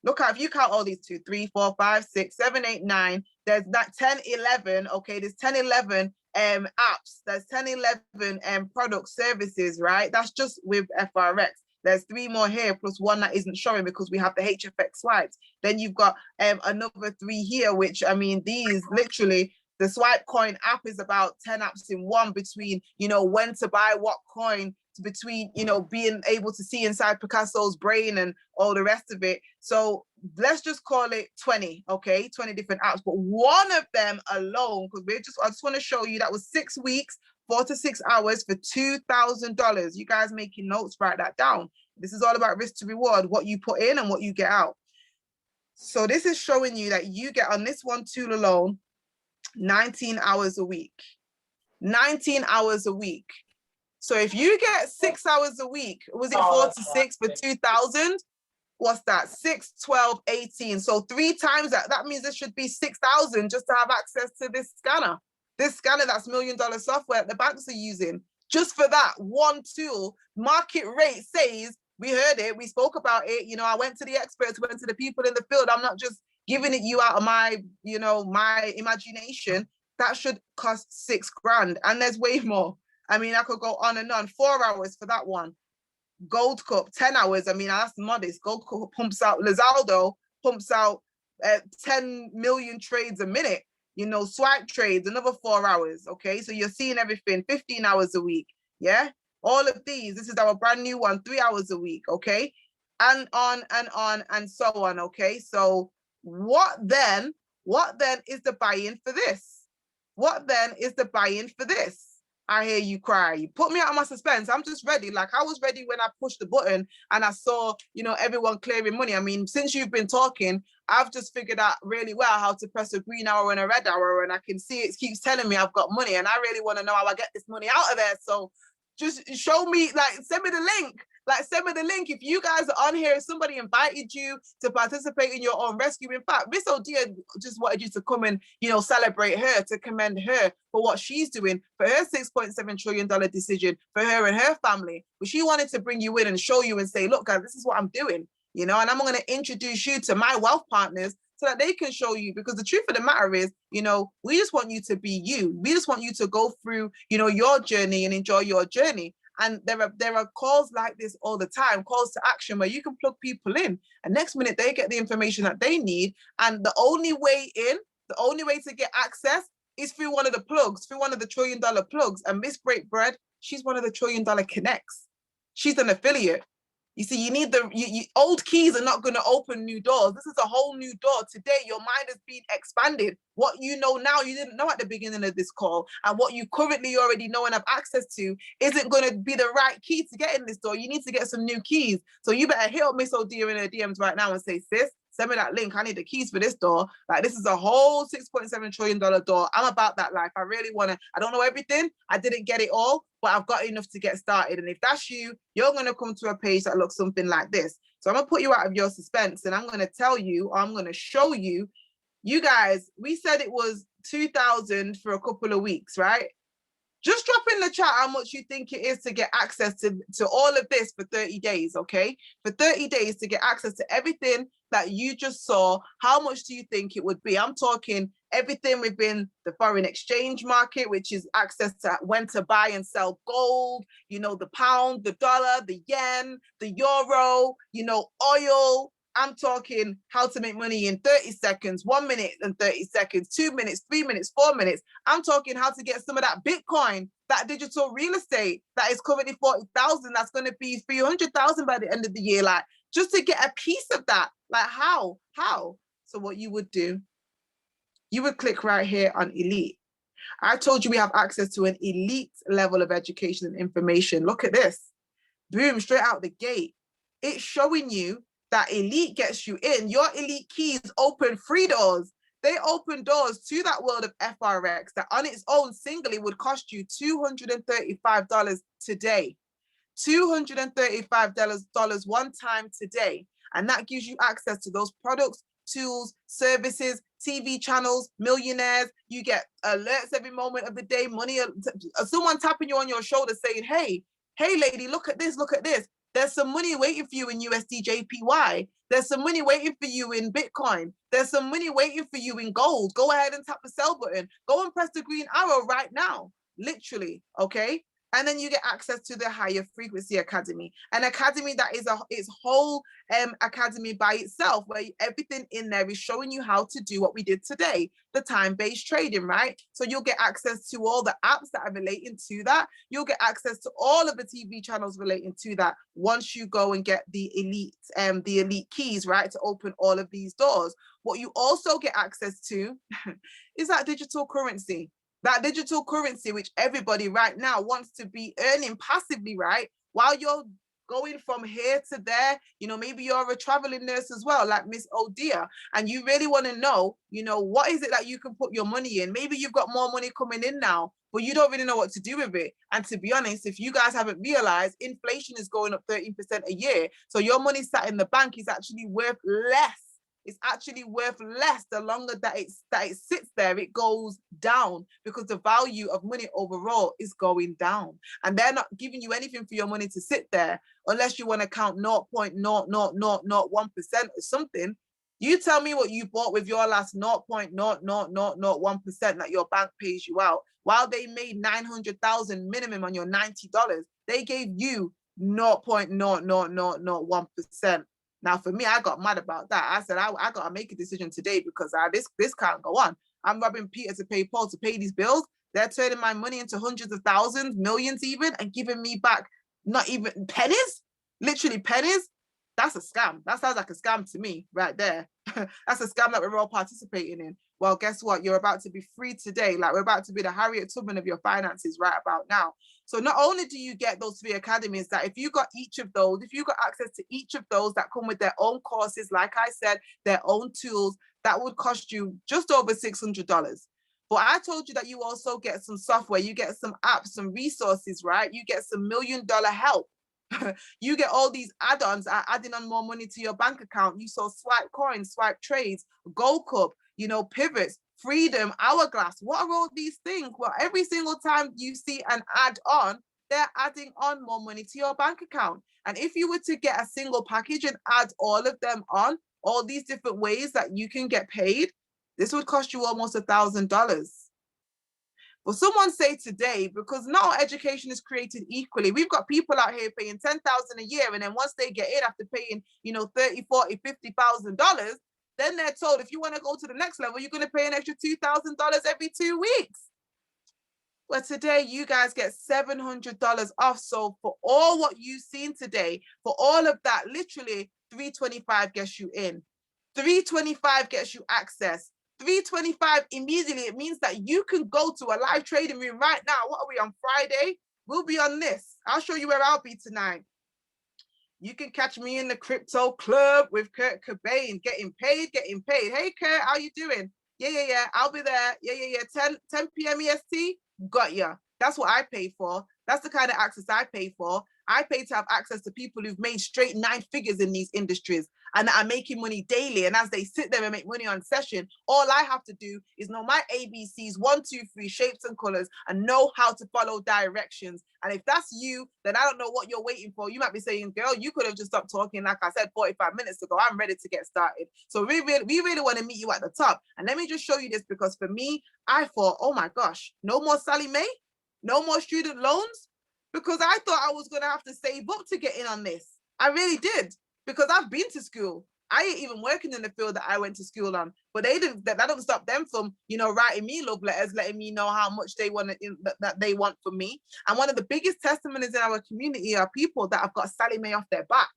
look at, if you count all these 2, 3, 4, 5, 6, 7, 8, 9, there's that 10, 11. Okay, there's 10, 11 apps. There's 10, 11 product services, right? That's just with FRX. There's 3 more here, plus 1 that isn't showing because we have the HFX swipes. Then you've got another 3 here, which, I mean, these literally, the Swipe Coin app is about 10 apps in one between, when to buy what coin, between, being able to see inside Picasso's brain and all the rest of it. So let's just call it 20, okay? 20 different apps, but one of them alone, because I just want to show you that was 6 weeks, 4 to 6 hours for $2,000. You guys making notes, write that down. This is all about risk to reward, what you put in and what you get out. So this is showing you that you get on this one tool alone, 19 hours a week. 19 hours a week. So if you get 6 hours a week, was it 4 to 6 for 2,000? What's that? 6, 12, 18. So 3 times that. That means there should be 6,000 just to have access to this scanner. This scanner, that's $1 million software that the banks are using. Just for that one tool, market rate says, we heard it, we spoke about it. I went to the experts, went to the people in the field. I'm not just giving it you out of my, my imagination. that should cost $6,000. And there's way more. I mean, I could go on and on. 4 hours for that one. Gold Cup, 10 hours. I mean, that's modest. Gold Cup pumps out, Lizaldo pumps out 10 million trades a minute. You know, swipe trades, another 4 hours. Okay, so you're seeing everything, 15 hours a week. Yeah, all of these. This is our brand new one, 3 hours a week. Okay, and on and so on. Okay, so what then is the buy-in for this? What then is the buy-in for this? I hear you cry. You put me out of my suspense. I'm just ready. Like I was ready when I pushed the button and I saw, you know, everyone clearing money. I mean, since you've been talking, I've just figured out really well how to press a green arrow and a red arrow, and I can see it keeps telling me I've got money, and I really want to know how I get this money out of there. So just show me, like, send me the link. Like, send me the link. If you guys are on here, if somebody invited you to participate in your own rescue. In fact, Miss Odia just wanted you to come and, you know, celebrate her, to commend her for what she's doing, for her $6.7 trillion decision, for her and her family. But she wanted to bring you in and show you and say, look, guys, this is what I'm doing, you know, and I'm going to introduce you to my wealth partners so that they can show you, because the truth of the matter is, you know, we just want you to be you. We just want you to go through, you know, your journey and enjoy your journey. And there are calls like this all the time, calls to action where you can plug people in, and next minute they get the information that they need. And the only way in, the only way to get access is through one of the plugs, through one of the $1 trillion plugs. And Miss Break Bread, she's one of the $1 trillion connects. She's an affiliate. You see, you need old keys are not going to open new doors. This is a whole new door. Today, your mind has been expanded. What you know now, you didn't know at the beginning of this call. And what you currently already know and have access to isn't going to be the right key to get in this door. You need to get some new keys. So you better hit up Miss Odia in her DMs right now and say, sis, send me that link. I need the keys for this door. Like, this is a whole $6.7 trillion door. I'm about that life. I really want to. I don't know everything. I didn't get it all, but I've got enough to get started. And if that's you, you're going to come to a page that looks something like this. So I'm going to put you out of your suspense, and I'm going to tell you, or I'm going to show you. You guys, we said it was 2,000 for a couple of weeks, right? Just drop in the chat how much you think it is to get access to all of this for 30 days, okay? For 30 days to get access to everything that you just saw, how much do you think it would be? I'm talking everything within the foreign exchange market, which is access to when to buy and sell gold, you know, the pound, the dollar, the yen, the euro, you know, oil. I'm talking how to make money in 30 seconds, 1 minute and 30 seconds, 2 minutes, 3 minutes, 4 minutes. I'm talking how to get some of that Bitcoin, that digital real estate that is currently 40,000. That's going to be 300,000 by the end of the year. Like, just to get a piece of that. Like, how? So what you would do, you would click right here on Elite. I told you we have access to an elite level of education and information. Look at this. Boom, straight out the gate. It's showing you that Elite gets you in. Your Elite keys open 3 doors. They open doors to that world of FRX that on its own singly would cost you $235 today. $235 one time today. And that gives you access to those products, tools, services, TV channels, millionaires. You get alerts every moment of the day, money, someone tapping you on your shoulder saying, hey lady, look at this, look at this. There's some money waiting for you in USD JPY. There's some money waiting for you in Bitcoin. There's some money waiting for you in gold. Go ahead and tap the sell button. Go and press the green arrow right now, literally, okay? And then you get access to the Higher Frequency Academy, an academy that is its whole academy by itself, where everything in there is showing you how to do what we did today, the time-based trading, right? So you'll get access to all the apps that are relating to that. You'll get access to all of the TV channels relating to that once you go and get the elite keys, right, to open all of these doors. What you also get access to is that digital currency. That digital currency, which everybody right now wants to be earning passively, right? While you're going from here to there, you know, maybe you're a traveling nurse as well, like Miss Odia, and you really want to know, you know, what is it that you can put your money in? Maybe you've got more money coming in now, but you don't really know what to do with it. And to be honest, if you guys haven't realized, inflation is going up 13% a year. So your money sat in the bank is actually worth less. It's actually worth less. The longer that it sits there, it goes down, because the value of money overall is going down. And they're not giving you anything for your money to sit there unless you want to count 0.0001% or something. You tell me what you bought with your last 0.00001% that your bank pays you out. While they made 900,000 minimum on your $90, they gave you 0.00001%. Now, for me, I got mad about that. I said, I got to make a decision today because this can't go on. I'm robbing Peter to pay Paul to pay these bills. They're turning my money into hundreds of thousands, millions even, and giving me back not even pennies, literally pennies. That's a scam. That sounds like a scam to me right there. That's a scam that we're all participating in. Well, guess what? You're about to be free today. Like, we're about to be the Harriet Tubman of your finances right about now. So not only do you get those 3 academies, that if you got each of those, if you got access to each of those that come with their own courses, like I said, their own tools, that would cost you just over $600. But I told you that you also get some software, you get some apps, some resources, right? You get some $1 million help. You get all these add-ons adding on more money to your bank account. You saw Swipe Coins, Swipe Trades, Gold Cup, you know, Pivots, Freedom, Hourglass. What are all these things? Well, every single time you see an add-on, they're adding on more money to your bank account. And if you were to get a single package and add all of them on, all these different ways that you can get paid, this would cost you almost $1,000. Well, someone say today, because not all education is created equally. We've got people out here paying $10,000 a year, and then once they get in after paying, you know, $30,000, $40,000, $50,000, then they're told if you want to go to the next level, you're going to pay an extra $2,000 every 2 weeks. Well, today you guys get $700 off. So for all what you've seen today, for all of that, literally $325 gets you in. $325 gets you access. $325 immediately. It means that you can go to a live trading room right now. What are we on Friday? We'll be on this. I'll show you where I'll be tonight. You can catch me in the crypto club with Kurt Cobain, getting paid. Hey Kurt, how you doing? Yeah. I'll be there. Yeah. 10 p.m. EST. Got ya. That's what I pay for. That's the kind of access I pay for. I pay to have access to people who've made straight 9 figures in these industries and that are making money daily. And as they sit there and make money on session, all I have to do is know my ABCs, 1, 2, 3, shapes and colors, and know how to follow directions. And if that's you, then I don't know what you're waiting for. You might be saying, girl, you could have just stopped talking. Like I said, 45 minutes ago, I'm ready to get started. So we really want to meet you at the top. And let me just show you this, because for me, I thought, oh my gosh, no more Sally Mae, no more student loans. Because I thought I was going to have to save up to get in on this. I really did, because I've been to school. I ain't even working in the field that I went to school on, but that doesn't stop them from, you know, writing me love letters, letting me know how much they want that they want from me. And one of the biggest testimonies in our community are people that have got Sally Mae off their back.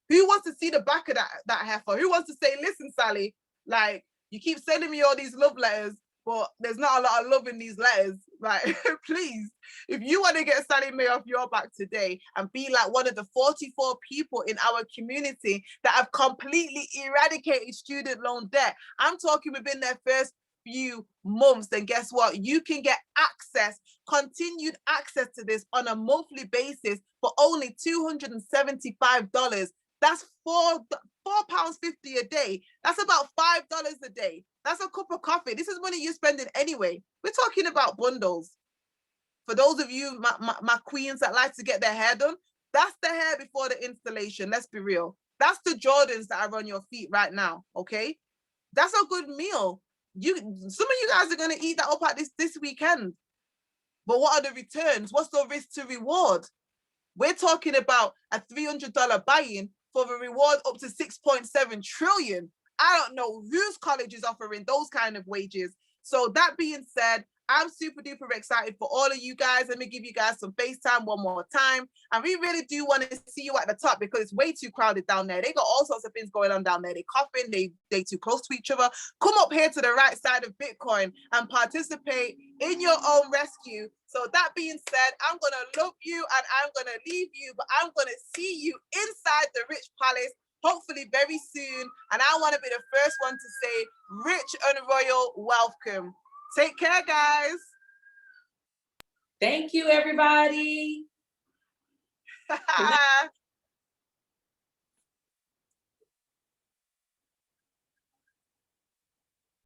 Who wants to see the back of that heifer? Who wants to say, listen, Sally, like, you keep sending me all these love letters, but there's not a lot of love in these letters, right? Please, if you want to get Sally Mae off your back today and be like one of the 44 people in our community that have completely eradicated student loan debt, I'm talking within their first few months, then guess what? You can get access, continued access to this on a monthly basis for only $275. That's £4.50 a day. That's about $5 a day. That's a cup of coffee. This is money you're spending anyway. We're talking about bundles. For those of you, my queens that like to get their hair done, that's the hair before the installation. Let's be real. That's the Jordans that are on your feet right now, okay? That's a good meal. Some of you guys are going to eat that up at this weekend. But what are the returns? What's the risk to reward? We're talking about a $300 buy-in for the reward up to 6.7 trillion. I don't know whose college is offering those kind of wages. So that being said, I'm super duper excited for all of you guys. Let me give you guys some FaceTime one more time. And we really do want to see you at the top, because it's way too crowded down there. They got all sorts of things going on down there. They coughing, they too close to each other. Come up here to the right side of Bitcoin and participate in your own rescue. So that being said, I'm going to love you and I'm going to leave you, but I'm going to see you inside the Rich Palace, hopefully very soon. And I want to be the first one to say rich and royal welcome. Take care, guys. Thank you, everybody.